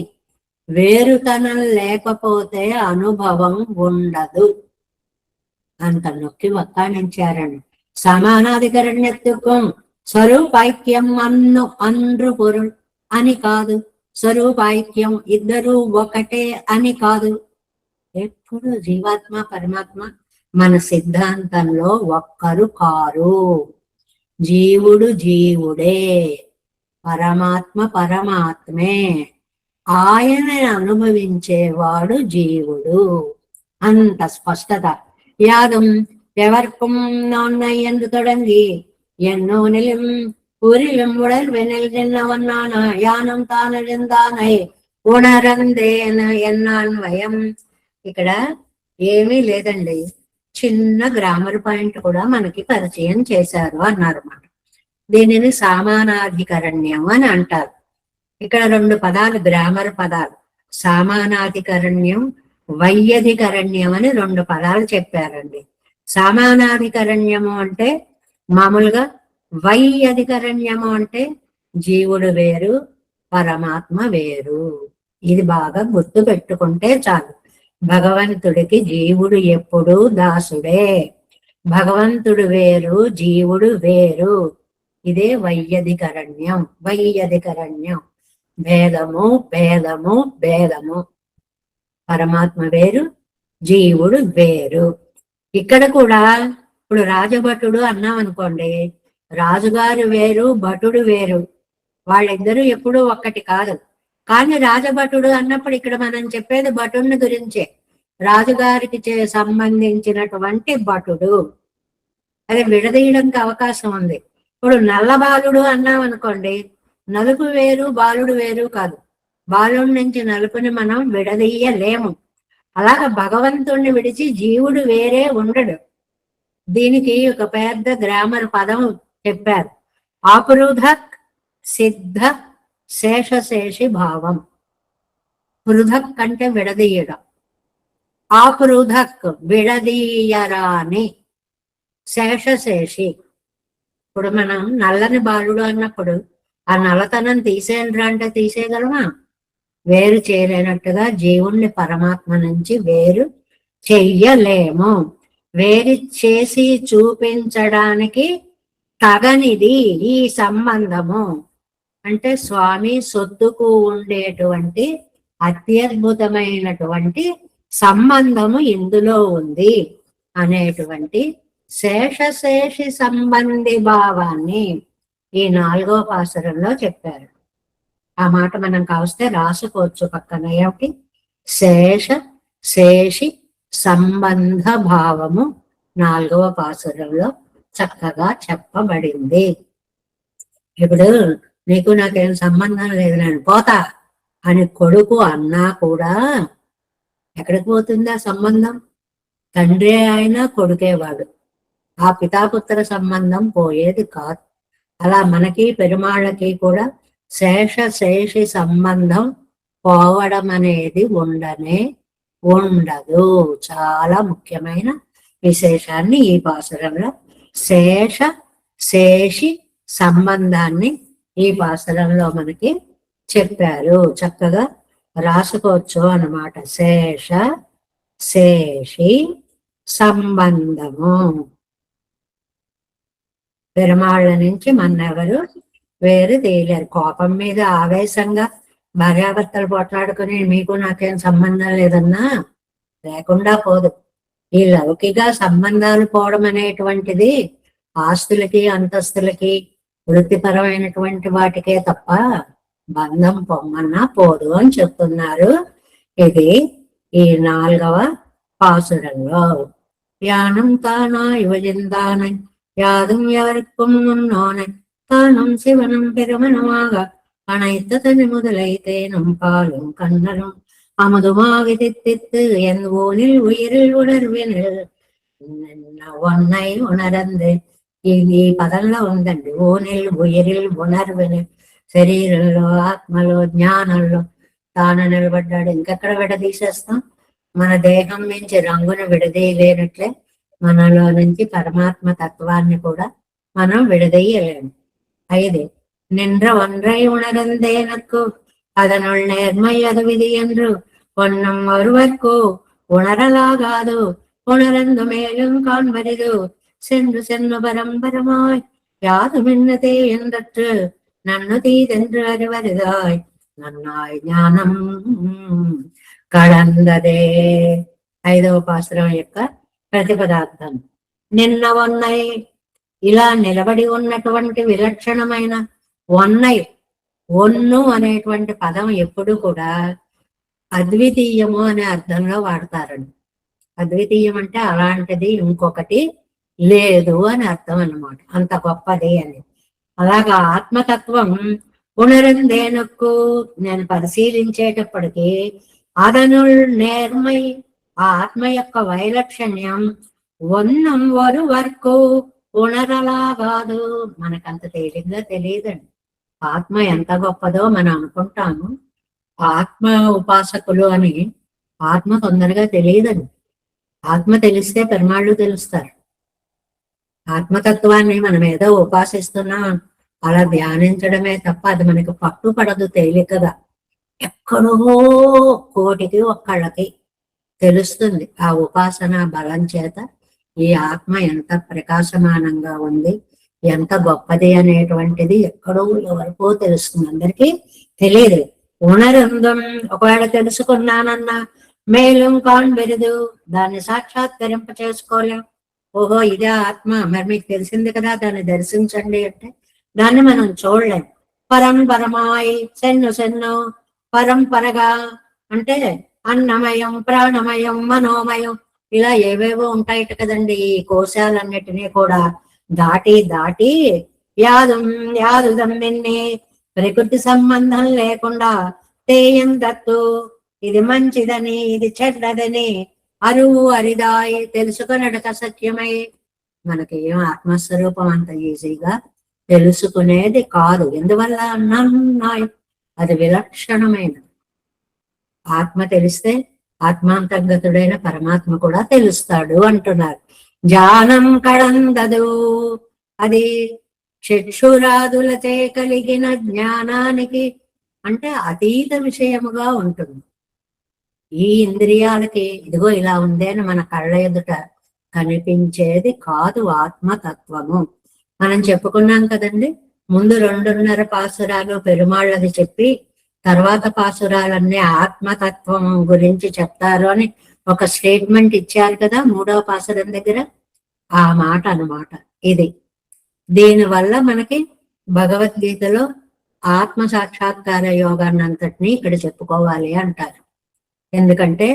వేరుతనం లేకపోతే అనుభవం ఉండదు. అంత నొక్కి వక్కాణించారండి. సమానాధికరణ్యత్వం స్వరూపైక్యం అండ్రు పొరుల్ అని కాదు, స్వరూపైక్యం ఇద్దరు ఒకటే అని కాదు. ఎప్పుడు జీవాత్మ పరమాత్మ మన సిద్ధాంతంలో ఒక్కరు కారు. జీవుడు జీవుడే, పరమాత్మ పరమాత్మే. ఆయనని అనుభవించేవాడు జీవుడు. అంత స్పష్టత. యాదం எவர்க்கும் நான்னை என்று தொடங்கி என்னோனிலும் ஊரிலும் உடல் வெனில் நின்னவன்னான யானம் తానెందానై ఉణరందేన ఎన్నాన్వయం. ఇక్కడ ఏమీ లేదండి, చిన్న గ్రామర్ పాయింట్ కూడా మనకి పరిచయం చేశారు అన్నారు మాట. దీనిని సామానాధికరణ్యం అని అంటారు. ఇక్కడ రెండు పదాలు గ్రామర్ పదాలు, సామానాధికరణ్యం, వైయధికరణ్యం అని రెండు పదాలు చెప్పారండి. సామానాధికరణ్యము అంటే మామూలుగా, వైయధికరణ్యము అంటే జీవుడు వేరు, పరమాత్మ వేరు. ఇది బాగా గుర్తు పెట్టుకుంటే చాలు. భగవంతుడికి జీవుడు ఎప్పుడూ దాసుడే. భగవంతుడు వేరు, జీవుడు వేరు. ఇదే వైయధికరణ్యం. వైయధికరణ్యం భేదము, భేదము, భేదము. పరమాత్మ వేరు, జీవుడు వేరు. ఇక్కడ కూడా ఇప్పుడు రాజభటుడు అన్నాం అనుకోండి, రాజుగారు వేరు, భటుడు వేరు. వాళ్ళిద్దరూ ఎప్పుడూ ఒక్కటి కాదు. కానీ రాజభటుడు అన్నప్పుడు ఇక్కడ మనం చెప్పేది భటుడిని గురించే, రాజుగారికి సంబంధించినటువంటి భటుడు. అది విడదీయడానికి అవకాశం ఉంది. ఇప్పుడు నల్ల బాలుడు అన్నాం అనుకోండి, నలుపు వేరు, బాలుడు వేరు కాదు. బాలుడి నుంచి నలుపుని మనం విడదీయలేము. అలాగ భగవంతుణ్ణి విడిచి జీవుడు వేరే ఉండడు. దీనికి ఒక పెద్ద గ్రామర్ పదం చెప్పారు. ఆపృథక్ సిద్ధ శేషశేషి భావం. పృథక్ అంటే విడదీయడం, ఆపృథక్ విడదీయరాని, శేషశేషి. ఇప్పుడు మనం నల్లని బాలుడు అన్నప్పుడు ఆ నల్లతనం తీసేయండ్రా అంటే తీసేయగలమా? వేరు చేయలేనట్టుగా జీవుణ్ణి పరమాత్మ నుంచి వేరు చెయ్యలేము. వేరు చేసి చూపించడానికి తగనిది ఈ సంబంధము. అంటే స్వామి సొత్తుకు ఉండేటువంటి అత్యద్భుతమైనటువంటి సంబంధము ఇందులో ఉంది అనేటువంటి శేషశేషి సంబంధి భావాన్ని ఈ 4వ పాసురంలో చెప్పారు. ఆ మాట మనం కావస్తే రాసుకోవచ్చు పక్కన. ఏమిటి? శేష శేషి సంబంధ భావము 4వ పాసురంలో చక్కగా చెప్పబడింది. ఇప్పుడు నీకు నాకేం సంబంధం లేదు, నేను పోతా అని కొడుకు అన్నా కూడా ఎక్కడికి పోతుంది ఆ సంబంధం? తండ్రి అయినా కొడుకేవాడు. ఆ పితాపుత్ర సంబంధం పోయేది కాదు. అలా మనకి పెరుమాళ్ళకి కూడా శేష శేషి సంబంధం పోవడం అనేది ఉండనే ఉండదు. చాలా ముఖ్యమైన విశేషాన్ని ఈ పాసురంలో, శేష శేషి సంబంధాన్ని ఈ పాసురంలో మనకి చెప్పారు. చక్కగా రాసుకోవచ్చు అన్నమాట. శేష శేషి సంబంధము. పెరుమాళ్ళ నుంచి మన్నెవరు వేరు తేలేరు. కోపం మీద ఆవేశంగా భార్యాభర్తలు పోట్లాడుకుని మీకు నాకేం సంబంధం లేదన్నా లేకుండా పోదు. ఈ లౌకిక సంబంధాలు పోవడం అనేటువంటిది ఆస్తులకి, అంతస్తులకి, వృత్తిపరమైనటువంటి వాటికే తప్ప బంధం పొమ్మన్నా పోదు అని చెప్తున్నారు. ఇది ఈ 4వ పాసురంలో. యానం తానా యువజిందానై யாதும் எவருக்கும் முன்னோனை தானும் சிவனும் பெருமனமாக அனைத்தனி முதலை தேனும் பாலும் கண்ணரும் அமுதுமாகி தித்தித்து என் ஊனில் உயிரில் உணர்வினில் ஒன்னை ఉణరందే. ఈ పదంలో ఉందండి. ఊనిల్ ఉయిరిల్ ఉణర్వినిల్, శరీరంలో, ఆత్మలో, జ్ఞానంలో తాను నిలబడ్డాడు, ఇంకెక్కడ విడదీసేస్తాం? మన దేహం నుంచి రంగును విడదీయలేనట్లే మనలో నుంచి పరమాత్మ తత్వాన్ని కూడా మనం విడదీయలేము. 5 நின்ற ஒன்றை உணர்ந்தேனக்கு அதனுள் நேர்மை அது விதி என்று ஒன்னும் ஒருவர்க்கோ உணரலாகாது உணர்ந்து மேலும் காண்பரிது சென்று சென்று பரம்பரமாய் யாதுமின்னதே என்றற்று நன்னு தீதென்று அறிவருதாய் నన్నాయ్ జ్ఞానం కళందదే. 5వ పాసురం యొక్క ప్రతిపదార్థం. నిన్న వన్నై, ఇలా నిలబడి ఉన్నటువంటి విలక్షణమైన వన్నై, ఒన్ను అనేటువంటి పదం ఎప్పుడు కూడా అద్వితీయము అనే అర్థంలో వాడతారండి. అద్వితీయం అంటే అలాంటిది ఇంకొకటి లేదు అని అర్థం అన్నమాట, అంత గొప్పది అని. అలాగా ఆత్మతత్వం ఉణరందేనక్కు, నేను పరిశీలించేటప్పటికీ అదనుల్ నేర్మై, ఆ ఆత్మ యొక్క వైలక్షణ్యం ఒన్నం వరు వరకు ఉణరలా కాదు, మనకంత తేలిగ్గా తెలియదండి. ఆత్మ ఎంత గొప్పదో మనం అనుకుంటాము, ఆత్మ ఉపాసకులు అని. ఆత్మ తొందరగా తెలియదండి. ఆత్మ తెలిస్తే పెరుమాళ్ళు తెలుస్తారు. ఆత్మతత్వాన్ని మనం ఏదో ఉపాసిస్తున్నాం, అలా ధ్యానించడమే తప్ప అది మనకి పట్టుపడదు తేలికగా. ఎక్కడో కోటికి ఒక్కళ్ళకి తెలుస్తుంది ఆ ఉపాసన బలం చేత ఈ ఆత్మ ఎంత ప్రకాశమానంగా ఉంది, ఎంత గొప్పది అనేటువంటిది ఎక్కడో ఎవరికో తెలుస్తుంది, అందరికీ తెలియదు. ఉణరంగం, ఒకవేళ తెలుసుకున్నానన్నా మేலும் కాన్బెరదు, దాన్ని సాక్షాత్కరింప చేసుకోలేం. ఓహో ఇదే ఆత్మ, మరి మీకు తెలిసింది కదా దాన్ని దర్శించండి అంటే దాన్ని మనం చూడలేం. పరంపరమాయి, సెన్ను పరంపరగా అంటే అన్నమయం, ప్రాణమయం, మనోమయం, ఇలా ఏవేవో ఉంటాయిట కదండి. ఈ కోశాలన్నిటినీ కూడా దాటి దాటి యాదుదం నిన్నే, ప్రకృతి సంబంధం లేకుండా తేయం దత్తు, ఇది మంచిదని ఇది చెడ్డదని అరువు అరిదాయి తెలుసుకున్నడక సత్యమై. మనకి ఏం ఆత్మస్వరూపం అంత ఈజీగా తెలుసుకునేది కాదు. ఎందువల్ల అన్నాయి, అది విలక్షణమైనది. ఆత్మ తెలిస్తే ఆత్మాంతర్గతుడైన పరమాత్మ కూడా తెలుస్తాడు అంటున్నారు. జ్ఞానం కళందదు, అది చక్షురాదులచే కలిగిన జ్ఞానానికి అంటే అతీత విషయముగా ఉంటుంది. ఈ ఇంద్రియాలకి ఇదిగో ఇలా ఉంది అని మన కళ్ళ ఎదుట కనిపించేది కాదు ఆత్మతత్వము. మనం చెప్పుకున్నాం కదండి, ముందు 2.5 పాసురాలు పెరుమాళ్ళది చెప్పి తర్వాత పాసురాలన్నీ ఆత్మతత్వం గురించి చెప్తారు అని ఒక స్టేట్మెంట్ ఇచ్చారు కదా 3వ పాసురం దగ్గర. ఆ మాట అన్నమాట ఇది. దీనివల్ల మనకి భగవద్గీతలో ఆత్మ సాక్షాత్కార యోగాన్ని అంతటినీ ఇక్కడ చెప్పుకోవాలి అంటారు. ఎందుకంటే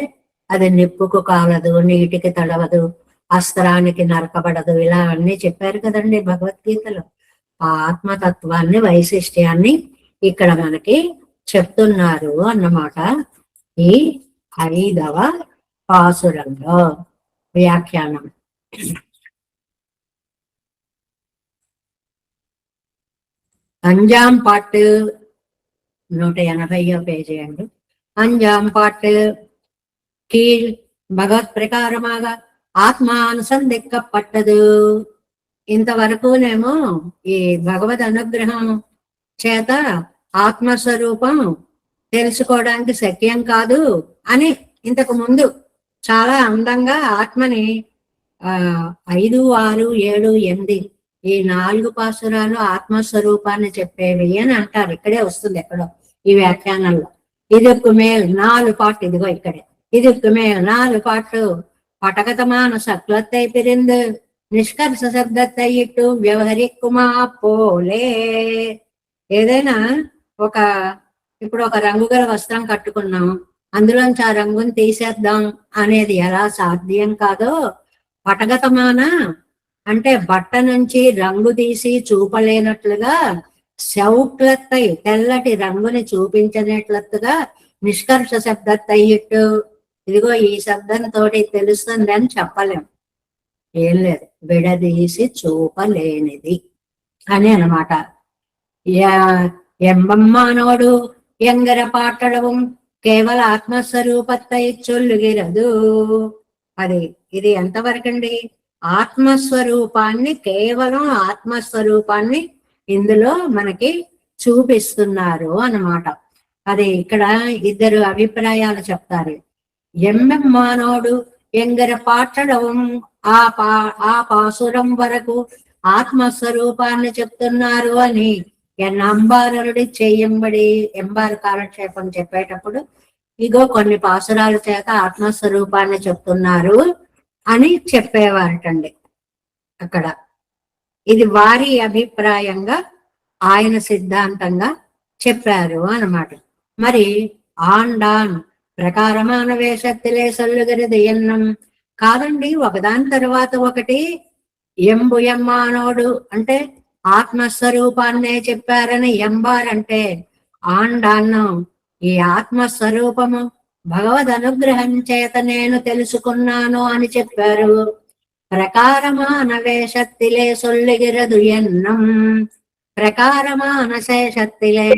అది నిప్పుకు కాలదు, నీటికి తడవదు, అస్త్రానికి నరకబడదు, ఇలా అన్ని చెప్పారు కదండి భగవద్గీతలో. ఆ ఆత్మతత్వాన్ని, వైశిష్ట్యాన్ని ఇక్కడ మనకి చెప్తున్నారు అన్నమాట ఈ 5వ పాసురంలో. వ్యాఖ్యానం. அஞ்சாம் பாட்டு 180వ పేజీ అండి. அஞ்சாம் பாட்டு கீழ் భగవత్ ప్రకారమాగా ఆత్మ అనుసంధించబడ్డదు. ఇంతవరకునేమో ఈ భగవద్ అనుగ్రహం చేత ఆత్మస్వరూపం తెలుసుకోవడానికి శక్యం కాదు అని ఇంతకు ముందు చాలా అందంగా ఆత్మని 5, 6, 7, 8 ఈ 4 పాసురాలు ఆత్మస్వరూపాన్ని చెప్పేవి అని అంటారు. ఇక్కడే వస్తుంది ఎక్కడో ఈ వ్యాఖ్యానంలో. இதுக்கு மேல் 4 பாட்டு, ఇదిగో ఇక్కడే. இதுக்கு மேல் 4 பாட்டு పటగతమాన సక్లத்தை பிரிந்து నిష్కర్ష శబ్దத்தை ఇట్టు వ్యవహరిక్కుమా పోలే. ఏదైనా ఇప్పుడు ఒక రంగు గల వస్త్రం కట్టుకున్నాం, అందులోంచి ఆ రంగుని తీసేద్దాం అనేది ఎలా సాధ్యం కాదో, పటగతమాన అంటే బట్ట నుంచి రంగు తీసి చూపలేనట్లుగా, శౌక్లత్తై తెల్లటి రంగుని చూపించనట్లుగా నిష్కర్ష శబ్దத்தை ఇట్టు, ఇదిగో ఈ శబ్దంతో తెలుస్తుంది అని చెప్పలేం. ఏం లేదు, విడదీసి చూపలేనిది అని అన్నమాట. ఎంబమ్మానోడు ఎంగర పాటడவும் కేవల ఆత్మస్వరూపத்தை చొల్లుగిరదు. ఇది ఎంతవరకండి? ఆత్మస్వరూపాన్ని, కేవలం ఆత్మస్వరూపాన్ని ఇందులో మనకి చూపిస్తున్నారు అన్నమాట. అది ఇక్కడ ఇద్దరు అభిప్రాయాలు చెప్తారు. మానోడు ఎంగర పాటడం ఆ పాసురం వరకు ఆత్మస్వరూపాన్ని చెప్తున్నారు అని ఎన్నంబారుడి చెయ్యంబడి ఎంబారు కాలక్షేపం చెప్పేటప్పుడు ఇగో కొన్ని పాసురాల చేత ఆత్మస్వరూపాన్ని చెప్తున్నారు అని చెప్పేవారటండి. అక్కడ ఇది వారి అభిప్రాయంగా ఆయన సిద్ధాంతంగా చెప్పారు అన్నమాట. మరి ఆండాన్ ప్రకారమాన వేషత్తిలే సొల్లుగరిది ఎన్నం కాదండి, ఒకదాని తర్వాత ఒకటి ఎంబుయమ్మానోడు అంటే ఆత్మస్వరూపాన్నే చెప్పారని ఎంబారంటే ఆండాన్నం ఈ ఆత్మస్వరూపము భగవద్ అనుగ్రహం చేత నేను తెలుసుకున్నాను అని చెప్పారు. ప్రకారమాన వేషత్తిలే సొల్లుగిరదు ఎన్నం ప్రకారమాన శేషత్తిలే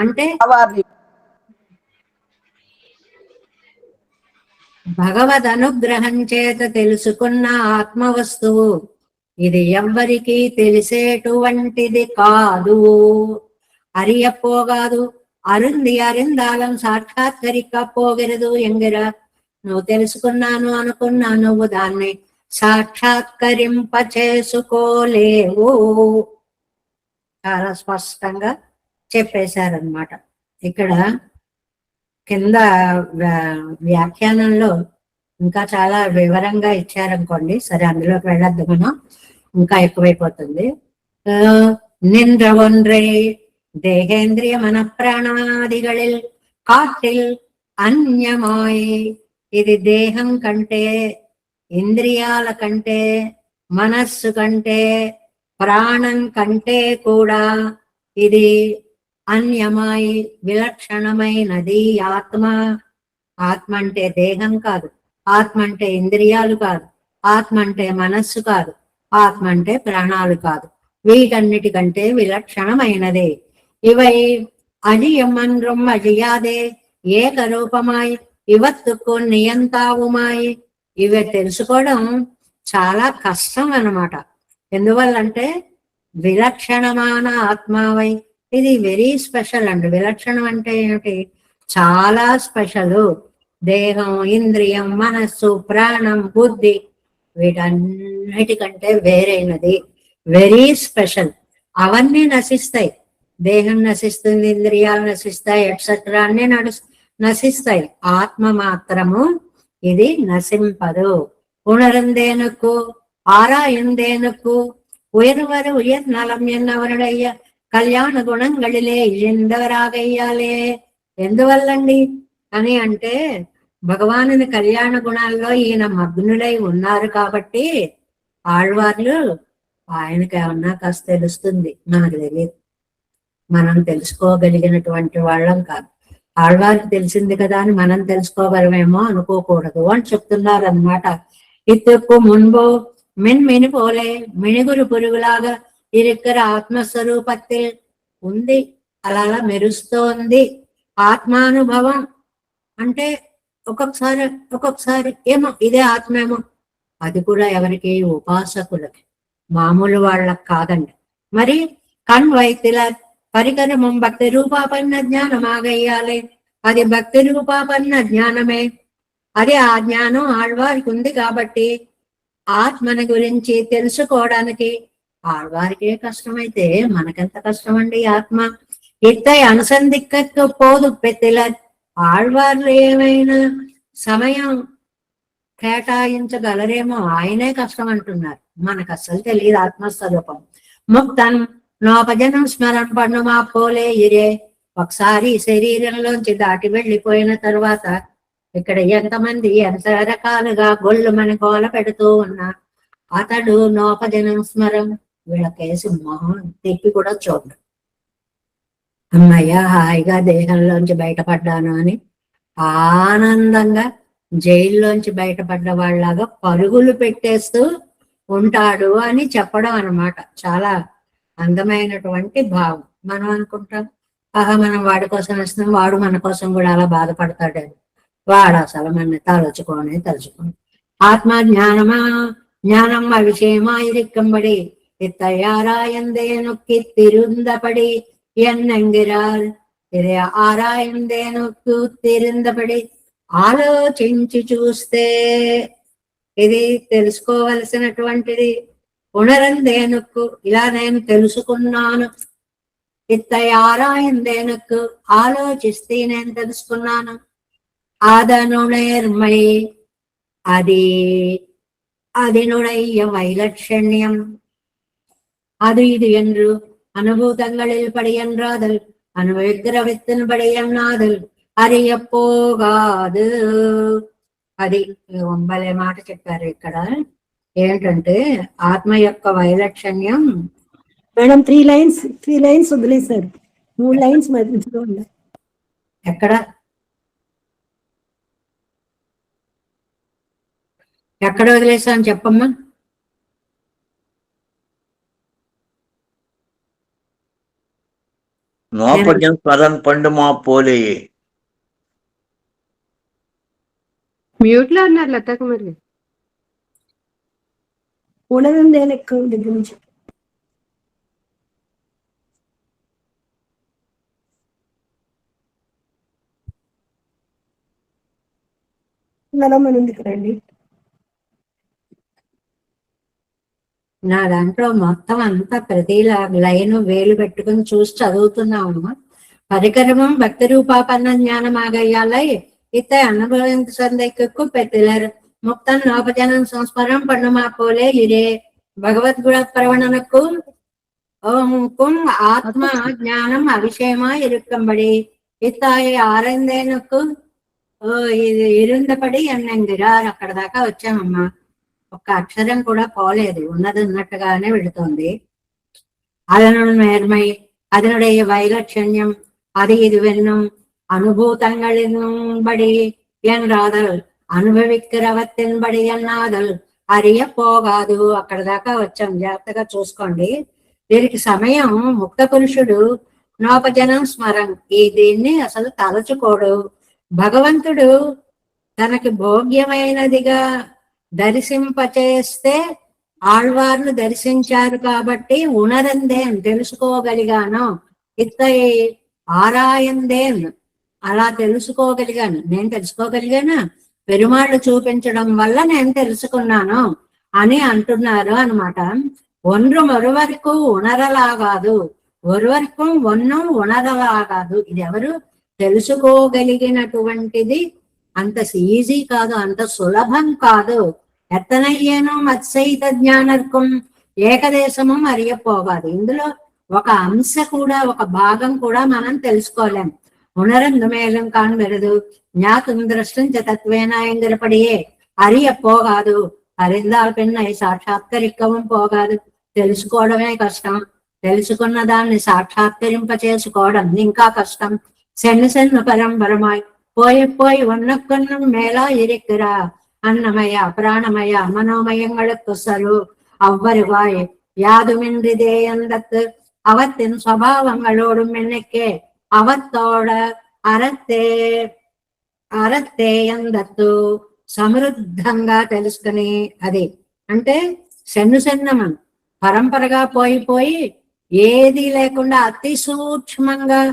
అంటే భగవద్ అనుగ్రహం చేత తెలుసుకున్న ఆత్మ వస్తువు ఇది ఎవ్వరికీ తెలిసేటువంటిది కాదు. అరియపోగాదు అరిందాలం సాక్షాత్కరికపోగరదు ఎంగిర నువ్వు తెలుసుకున్నాను అనుకున్నా నువ్వు దాన్ని సాక్షాత్కరింప చేసుకోలేవు. చాలా స్పష్టంగా చెప్పేశారనమాట. ఇక్కడ కింద వ్యాఖ్యానంలో ఇంకా చాలా వివరంగా ఇచ్చారనుకోండి. సరే, అందులోకి వెళ్ళొద్దు, మనం ఇంకా ఎక్కువైపోతుంది. నింద్ర ఒన్రే దేహేంద్రియ మన ప్రాణాదిகளில் కాటిల్ అన్యమాయ్ ఇది దేహం కంటే, ఇంద్రియాల కంటే, మనస్సు కంటే, ప్రాణం కంటే కూడా ఇది అన్యమాయి విలక్షణమైనది. ఆత్మ అంటే దేహం కాదు, ఆత్మ అంటే ఇంద్రియాలు కాదు, ఆత్మ అంటే మనస్సు కాదు, ఆత్మ అంటే ప్రాణాలు కాదు, వీటన్నిటికంటే విలక్షణమైనదే. ఇవై అజియమన్రం అజియాదే ఏకరూపమాయి ఇవత్తుకు నియంతావుమాయి ఇవి తెలుసుకోవడం చాలా కష్టం అన్నమాట. ఎందువల్లంటే విలక్షణమైన ఆత్మావై ఇది వెరీ స్పెషల్ అండి. విలక్షణం అంటే ఏమిటి? చాలా స్పెషల్. దేహం, ఇంద్రియం, మనస్సు, ప్రాణం, బుద్ధి వీటన్నిటికంటే వేరైనది, వెరీ స్పెషల్. అవన్నీ నశిస్తాయి. దేహం నశిస్తుంది, ఇంద్రియాలు నశిస్తాయి, ఎట్సెట్రా అన్ని నశిస్తాయి. ఆత్మ మాత్రము ఇది నశింపదు. ఉణరందేనుకు ஆராயுந்தேனுக்கு உயர் நலம் என்னவருடைய కళ్యాణ గుణంగళిలే ఎందవరాగయ్యాలే. ఎందువల్లండి అని అంటే భగవానుని కళ్యాణ గుణాల్లో ఈయన మగ్నులై ఉన్నారు కాబట్టి ఆళ్వార్లు ఆయనకి ఏమన్నా కాస్త తెలుస్తుంది, మనకు తెలియదు, మనం తెలుసుకోగలిగినటువంటి వాళ్ళం కాదు. ఆళ్వారికి తెలిసింది కదా అని మనం తెలుసుకోగలమేమో అనుకోకూడదు అని చెప్తున్నారు అన్నమాట. ఇతుక్కు మున్బో మిన్మిని పోలే మిణిగురు పురుగులాగా ఇరిక్కర ఆత్మస్వరూపత్తి ఉంది, అలా మెరుస్తోంది. ఆత్మానుభవం అంటే ఒక్కొక్కసారి ఏమో ఇదే ఆత్మేమో, అది కూడా ఎవరికి? ఉపాసకులకి, మామూలు వాళ్ళకి కాదండి. మరి కన్వైతిల పరికరమం భక్తి రూపాపన్న జ్ఞానం ఆగయ్యాలి. అది భక్తి రూపాపన్న జ్ఞానమే. అది ఆ జ్ఞానం ఆళ్వారికి ఉంది కాబట్టి ఆత్మని గురించి తెలుసుకోవడానికి ఆళ్వారికే కష్టమైతే మనకెంత కష్టం అండి. ఆత్మ ఇత్తై అనుసంధిక్కకు పోదు పెత్తిల. ఆళ్వార్లు ఏమైనా సమయం కేటాయించగలరేమో, ఆయనే కష్టం అంటున్నారు. మనకు అస్సలు తెలియదు ఆత్మస్వరూపం. ముక్తం నోపజనం స్మరణ పన్నుమా పోలే ఇరే. ఒకసారి శరీరంలోంచి దాటి వెళ్ళిపోయిన తర్వాత ఇక్కడ ఎంతమంది ఎంత రకాలుగా గొళ్ళు మన గోల పెడుతూ ఉన్నా అతడు నోపజనం స్మరం వీళ్ళకేసి మొహం తిప్పి కూడా చూడు. అమ్మయ్య హాయిగా దేహంలోంచి బయటపడ్డాను అని ఆనందంగా జైల్లోంచి బయటపడ్డ వాళ్ళలాగా పరుగులు పెట్టేస్తూ ఉంటాడు అని చెప్పడం అన్నమాట. చాలా అందమైనటువంటి భావం. మనం అనుకుంటాం మనం వాడి కోసం ఇస్తున్నాం, వాడు మన కోసం కూడా అలా బాధపడతాడు. వాడు అసలు మన తలుచుకోని ఆత్మ ஞானம் விஷயமாயிருக்கும்படி இத்தையாராயந்தேனுக்கு திருந்தபடி என்னெங்கிறார். ఇది ఆరాయందేనుకు తిరిందబడి ఆలోచించి చూస్తే ఇది తెలుసుకోవలసినటువంటిది. ఉణరందేనుకు ఇలా నేను తెలుసుకున్నాను. ఇత్తయారాయందేనుకు ఆలోచిస్తే నేను తెలుసుకున్నాను. அதனுணர்மை అది அதனுடைய வைலட்சண்யம் அது இது என்று அனுபூதங்களில் படி என்றாதல் అనువిగ్రహத்தின்படி ఎన్నాదల్ అరియపోగాదు. అది ఒంబలే మాట చెప్పారు ఇక్కడ. ఏంటంటే ఆత్మ యొక్క వైలక్షణ్యం. మేడం 3 లైన్స్ వదిలేశారు, 3 లైన్స్ మధ్యలో ఉన్నాయి. ఎక్కడ వదిలేసాను చెప్పమ్మా. నోపజం స్మరణ పండుమా పోలేయే. మ్యూట్ లో ఉన్నారు లతా కుమార్ గారు. ఉణరందేన ఎక్కువ దగ్గర నుంచి ముందుకు రండి. నా దాంట్లో మొత్తం అంతా ప్రతి లైన్ వేలు పెట్టుకుని చూసి చదువుతున్నామమ్మా. పరికరమం భక్తి రూపాపన్న జ్ఞానమాగయ్యాలై ఇత అనుభవించకు పెట్టిలరు ముక్తం నోపజనం సంస్మరం పండుమా పోలే ఇరే భగవద్గుణ ప్రవణనకు ఆత్మ జ్ఞానం అవిషయమా ఇరుక్కంబడి ఇత్తాయి ఆరైందేనకు ఇది ఇరుందపడి అన్నంగిరారు. అక్కడ దాకా వచ్చామమ్మా. ఒక్క అక్షరం కూడా పోలేదు, ఉన్నది ఉన్నట్టుగానే వెళుతోంది. அதனுடன் நேர்மை அதனுடைய வைலட்சண்யம் அது இதுவென்னும் அனுபூதங்களின்படி என்றாதல் అనుభవిக்கிறవత్తిன்பడి ఎన్నాదల్ అరియ పోగాదు. అక్కడ దాకా వచ్చాం, జాగ్రత్తగా చూసుకోండి. దీనికి సమయం ముక్త పురుషుడు నోపజనం స్మరం దీన్ని అసలు తలచుకోడు. భగవంతుడు తనకి భోగ్యమైనదిగా దర్శింపచేస్తే ఆళ్వార్లు దర్శించారు కాబట్టి ఉణరందేన్ తెలుసుకోగలిగాను. ఇత్తయి ఆరాయందేన్ అలా తెలుసుకోగలిగాను. నేను తెలుసుకోగలిగాను, పెరుమాళ్ళు చూపించడం వల్ల నేను తెలుసుకున్నాను అని అంటున్నారు అనమాట. ఒన్రు మరొవరకు ఉణరలాగాదు, ఒరువరకు ఒన్ను ఉణరలాగాదు. ఇది ఎవరు తెలుసుకోగలిగినటువంటిది అంత ఈజీ కాదు, అంత సులభం కాదు. ఎత్తనయ్యేనో మత్సైత జ్ఞానర్కం ఏకదేశము అరియపోగాదు. ఇందులో ఒక అంశ కూడా, ఒక భాగం కూడా మనం తెలుసుకోలేం. ఉణరందు మేలం కాన్మెరదు జ్ఞాతం ద్రష్టం చ తత్వేనాయంగరపడియే అరియపోగాదు. అరిందాల్ పిన్నై సాక్షాత్కరిక్కవం పోగాదు. తెలుసుకోవడమే కష్టం, తెలుసుకున్న దాన్ని సాక్షాత్కరింప చేసుకోవడం ఇంకా కష్టం. సెన్న పరంపరమాయ్ போய் ஒன்னொன்னும் மேலா இருக்கிறா அன்னமய பிராணமய மனோமயங்களுக்கு சரு அவ்வருவாய் யாதுமின்றிதே எந்தத்து அவத்தின் ஸ்வபாவங்களோடும் என்னைக்கே அவத்தோட అరత్తే ఎందత్తు సమృద్ధంగా తెలుసుకుని. అది అంటే సెన్నమం పరంపరగా పోయి ఏది లేకుండా అతి సూక్ష్మంగా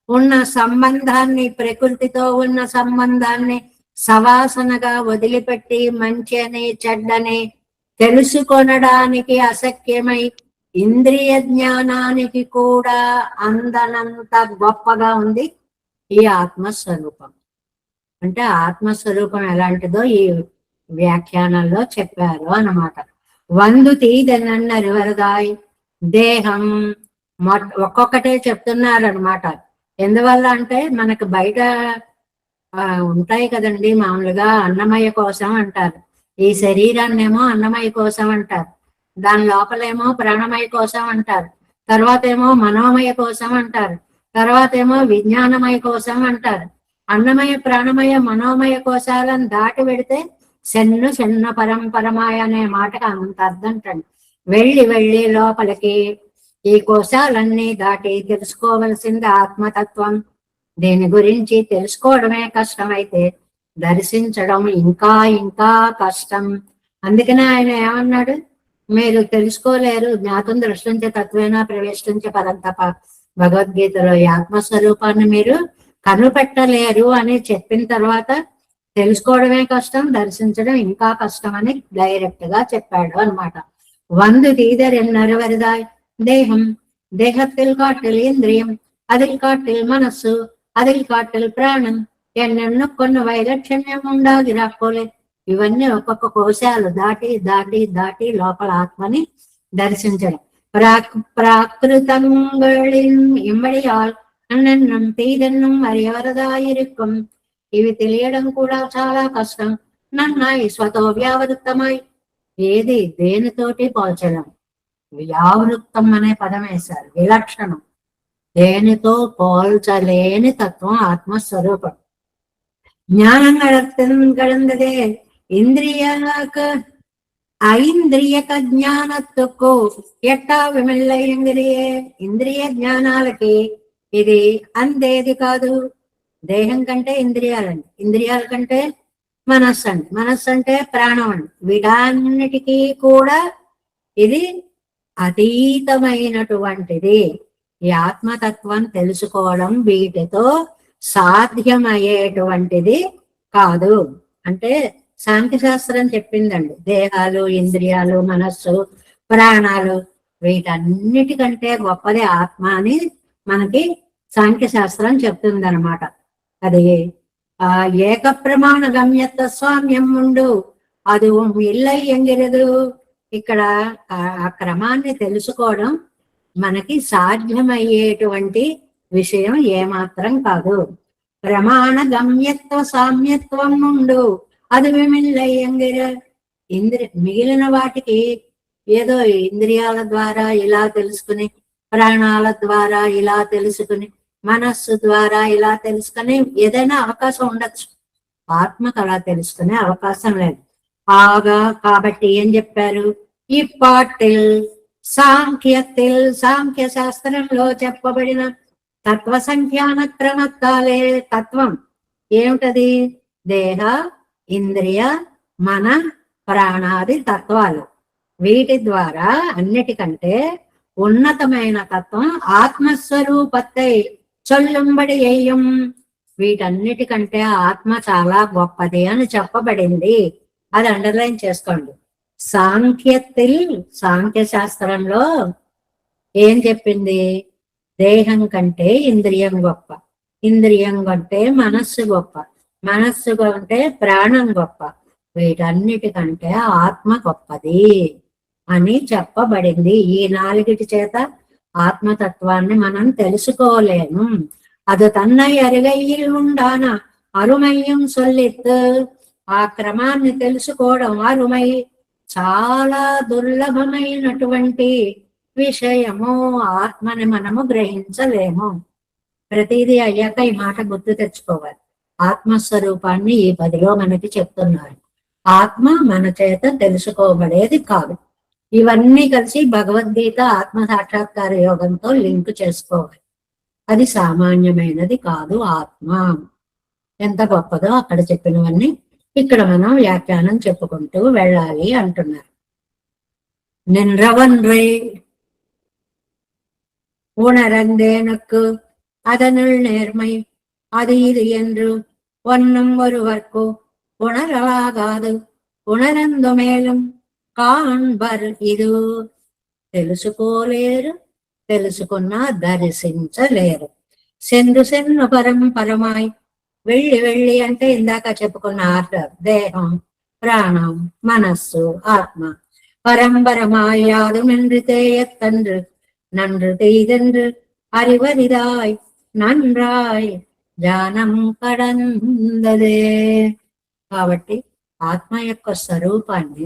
ఉన్న సంబంధాన్ని, ప్రకృతితో ఉన్న సంబంధాన్ని సవాసనగా వదిలిపెట్టి మంచి అని చెడ్డని తెలుసుకొనడానికి అశక్యమై ఇంద్రియ జ్ఞానానికి కూడా అందనంత గొప్పగా ఉంది ఈ ఆత్మస్వరూపం. అంటే ఆత్మస్వరూపం ఎలాంటిదో ఈ వ్యాఖ్యానంలో చెప్పారు అన్నమాట. వందు తీదనన్నారు వరదాయ్ దేహం ఒక్కొక్కటే చెప్తున్నారు అనమాట. ఎందువల్ల అంటే మనకు బయట ఉంటాయి కదండి, మామూలుగా అన్నమయ కోసం అంటారు, ఈ శరీరాన్నేమో అన్నమయ కోసం అంటారు, దాని లోపలేమో ప్రాణమయ కోసం అంటారు, తర్వాత ఏమో మనోమయ కోసం అంటారు, తర్వాత ఏమో విజ్ఞానమయ కోసం అంటారు. అన్నమయ ప్రాణమయ మనోమయ కోశాలను దాటి పెడితే శన్న పరంపరమాయ అనే మాటకు అంత అర్థం. వెళ్ళి లోపలికి ఈ కోశాలన్నీ దాటి తెలుసుకోవలసింది ఆత్మతత్వం. దీని గురించి తెలుసుకోవడమే కష్టమైతే దర్శించడం ఇంకా ఇంకా కష్టం. అందుకనే ఆయన ఏమన్నాడు, మీరు తెలుసుకోలేరు, జ్ఞాతం దృష్టించే తత్వేనా ప్రవేశించే పరంతప. భగవద్గీతలో ఈ ఆత్మస్వరూపాన్ని మీరు కనుపెట్టలేరు అని చెప్పిన తర్వాత తెలుసుకోవడమే కష్టం, దర్శించడం ఇంకా కష్టం అని డైరెక్ట్ గా చెప్పాడు అన్నమాట. వందు తీదర్ ఎన్నరు వరదాయ్ దేహం, దేహത്തിൽ കാട്ടിൽ ഇന്ദ്രിയം, അതിൽ കാട്ടിൽ മനസ്സ്, അതിൽ കാട്ടിൽ ప్రాణం, ఎన్నెన్నొక్కొన్న వైలక్షణ్యం ఉండాదిరాకోలే. ఇవన్నీ ఒక్కొక్క కోశాలు దాటి దాటి దాటి లోపల ఆత్మని దర్శించడం. ప్రాకృతంகளின் ఇమ్మడియాల్ అన్నన్నం తీదన్నం మరియవరదాయిరుక్కం. ఇవి తెలియడం కూడా చాలా కష్టం. నన్నాయి స్వతో వ్యావృత్తమై. ఏది దేనితోటి పోల్చడం. వ్యావృత్తం అనే పదం వేశారు, విలక్షణం. దేనితో పోల్చలేని తత్వం ఆత్మస్వరూపం. జ్ఞానం కడందదే ఐంద్రియక జ్ఞానత్తుకు ఎట్టా విమల్లయిందిరియే. ఇంద్రియ జ్ఞానాలకి ఇది అందేది కాదు. దేహం కంటే ఇంద్రియాలండి, ఇంద్రియాల కంటే మనస్సు అండి, మనస్సు అంటే ప్రాణం అండి. వీటన్నిటికీ కూడా ఇది అతీతమైనటువంటిది. ఈ ఆత్మతత్వం తెలుసుకోవడం వీటితో సాధ్యమయ్యేటువంటిది కాదు. అంటే సాంఖ్యశాస్త్రం చెప్పిందండి, దేహాలు, ఇంద్రియాలు, మనస్సు, ప్రాణాలు వీటన్నిటికంటే గొప్పది ఆత్మ అని మనకి సాంఖ్యశాస్త్రం చెప్తుంది అనమాట. అది ఏక ప్రమాణ గమ్యత్వ స్వామ్యం ఉండు, అది ఇల్లై ఎంగిరదు. ఇక్కడ ఆ క్రమాన్ని తెలుసుకోవడం మనకి సాధ్యమయ్యేటువంటి విషయం ఏమాత్రం కాదు. ప్రమాణ గమ్యత్వ సామ్యత్వం ఉండు, అది విమిల్లయ్యంగిర. మిగిలిన వాటికి ఏదో ఇంద్రియాల ద్వారా ఇలా తెలుసుకుని, ప్రాణాల ద్వారా ఇలా తెలుసుకుని, మనస్సు ద్వారా ఇలా తెలుసుకుని ఏదైనా అవకాశం ఉండొచ్చు. ఆత్మకు అలా తెలుసుకునే అవకాశం లేదు. కాబట్టి ఏం చెప్పారు, ఈ పాటిల్ సాంఖ్య శాస్త్రంలో చెప్పబడిన తత్వ సంఖ్యాన క్రమత్తాలే తత్వం ఏమిటది? దేహ, ఇంద్రియ, మన, ప్రాణాది తత్వాలు. వీటి ద్వారా అన్నిటికంటే ఉన్నతమైన తత్వం ఆత్మస్వరూపత్తై చొల్లుంబడి అయ్యం. వీటన్నిటికంటే ఆత్మ చాలా గొప్పది అని చెప్పబడింది. అది అండర్లైన్ చేసుకోండి. సాంఖ్య శాస్త్రంలో ఏం చెప్పింది? దేహం కంటే ఇంద్రియం గొప్ప, ఇంద్రియం కంటే మనస్సు గొప్ప, మనస్సు కంటే ప్రాణం గొప్ప, వీటన్నిటికంటే ఆత్మ గొప్పది అని చెప్పబడింది. ఈ నాలుగిటి చేత ఆత్మతత్వాన్ని మనం తెలుసుకోలేము. అది తన్నై అరుగయ్యిల్ ఉండాన అరుమయ్యం సొల్లిత్. ఆ క్రమాన్ని తెలుసుకోవడం అరుమై, చాలా దుర్లభమైనటువంటి విషయము. ఆత్మని మనము గ్రహించలేము. ప్రతిదీ అయ్యాక ఈ మాట గుర్తు తెచ్చుకోవాలి. ఆత్మస్వరూపాన్ని ఈ 10లో మనకి చెప్తున్నారు. ఆత్మ మన చేత తెలుసుకోబడేది కాదు. ఇవన్నీ కలిసి భగవద్గీత ఆత్మ సాక్షాత్కార యోగంతో లింక్ చేసుకోవాలి. అది సామాన్యమైనది కాదు. ఆత్మ ఎంత గొప్పదో అక్కడ చెప్పినవన్నీ ఇక్కడ మనం వ్యాఖ్యానం చెప్పుకుంటూ వెళ్ళాలి అంటున్నారు. నిన్రవన్రై உணரந்தேனுக்கு அதனுள் நேர்மை அது இது என்று ஒன்னும் ஒருவர்க்கு உணரலாகாது. ఉణరందు మేలం కాన్బర్ ఇది. తెలుసుకోలేరు, తెలుసుకున్నా దర్శించలేరు. సెన్ను పరమాయి. వెళ్ళి అంటే ఇందాక చెప్పుకున్న ఆర్డర్, దేహం, ప్రాణం, మనస్సు, ఆత్మ. పరంపరమాయాదు மென்றிతే ఎత్తன்று நன்று தெய்தென்று அறிவரிதாய் நன்றாய் జానం కడందదే. కాబట్టి ఆత్మ యొక్క స్వరూపాన్ని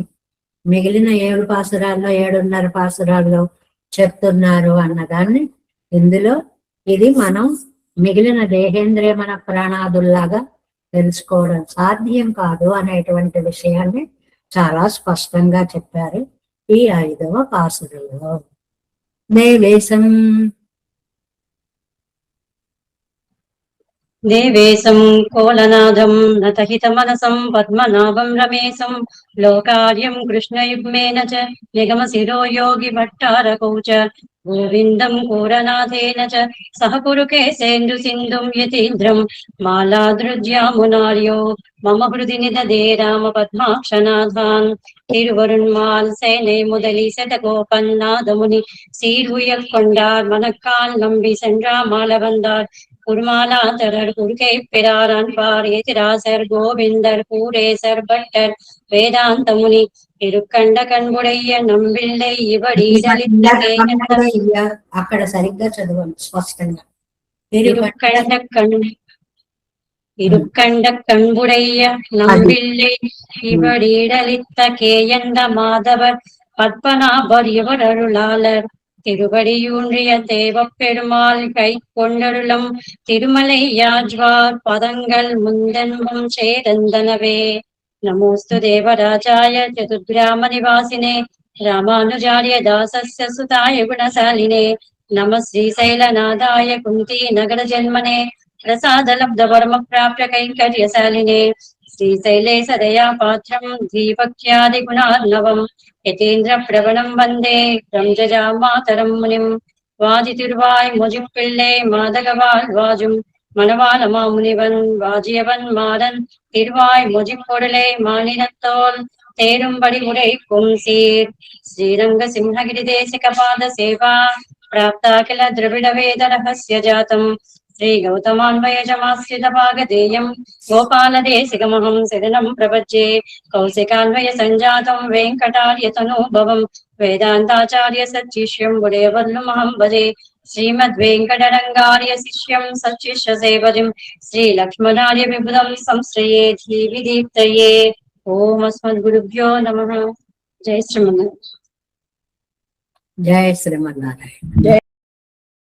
మిగిలిన 7 పాసురాల్లో 7.5 పాసురాల్లో చెప్తున్నారు అన్నదాన్ని ఇందులో ఇది మనం మిగిలిన దేహేంద్రియ మన ప్రాణాదుల్లాగా తెలుసుకోవడం సాధ్యం కాదు అనేటువంటి విషయాన్ని చాలా స్పష్టంగా చెప్పారు ఈ 5వ పాసురంలో. దేవేశం దేవేశం కోలనాదం నతహితమనసం పద్మనాభం రమేశం లోకార్యం కృష్ణయుగ్మేన చ నిగమశిరో యోగి భట్టారకౌ చ గోవిందం కోరనాథేన చ సహ కురుకేశేందు సింధుం యతీంద్రం మాలాదృజ్యామునార్యో మమ హృది నిదదే రామ పద్మాక్షనాథాన్ తిరువరుణ్మాల్ సేனை முதலி శతగోపన్నాదముని சீர்உயர் கொண்டார் மனக்கால் நம்பி சென்றாமால வந்தார் குருமாலாதரர் குறுகை பிறார் அன்பார் எதிராசர் கோவிந்தர் பூரேசர் பட்டர் வேதாந்த முனி திருக்கண்ட கண்புடைய நம்பிள்ளை இவடீடலித்த అక్కడ సరిగ్గా చదవండి స్పష్టంగా. திருக்கண்ட கண் திருக்கண்ட கண்புடைய நம்பிள்ளை இவடீடலித்த கேயந்த மாதவர் பத்மநாபர் இவர் அருளாளர் திருவடியூன்றிய தேவப் பெருமாள் கை கொண்டருளும் திருமலை யாஜ்வார் பதங்கள் முந்தென்பும் சேரந்தனவே. நமோஸ்து தேவராஜாய சதுர்கிராம நிவாசினே ராமானுஜாரிய தாசஸ்ய சுதாய குணசாலினே நம ஸ்ரீசைலநாதாய குந்தி நகர ஜன்மனே பிரசாதலப்த பரம பிராப்ய கைங்கர்யசாலினே श्रीशैले सदया पात्रं दीपक्यादि गुणार्णवम् यतीन्द्र प्रवणं वन्दे रंजजा मातरं मुनिं வாதிதிருவாய் மொழிப்பிள்ளை மாதகவாள் வாஜும் மணவாள மாமுனிவன் வாஜியவன் மாடன் திருவாய் மொழிப்பொருளை மாநிலத்தோல் தேரும்படி உரைக்கும் சீர் ஸ்ரீரங்க சிம்ஹகிரி தேசிக பாத சேவா பிராப்தா கில திரவிட வேத ரகசிய ஜாதம் श्री गौतमान्वयजमाश्रितभागधेयं गोपालदेशिकमहं सिदनं प्रपद्ये कौशिकान्वय सञ्जातं वेङ्कटार्यतनूभवं वेदान्ताचार्य सच्शिष्यं बुडेवल्लुमहं भजे श्रीमद्वेङ्कटरङ्गार्य शिष्यं सच्शिष्य सेवजिं श्रीलक्ष्मणार्य विबुधं संश्रये धीविदीप्तये ओम अस्मद्गुरुभ्यो नमः। जय श्रीमन्नारायण। జయ శ్రీమన్నారాయణ.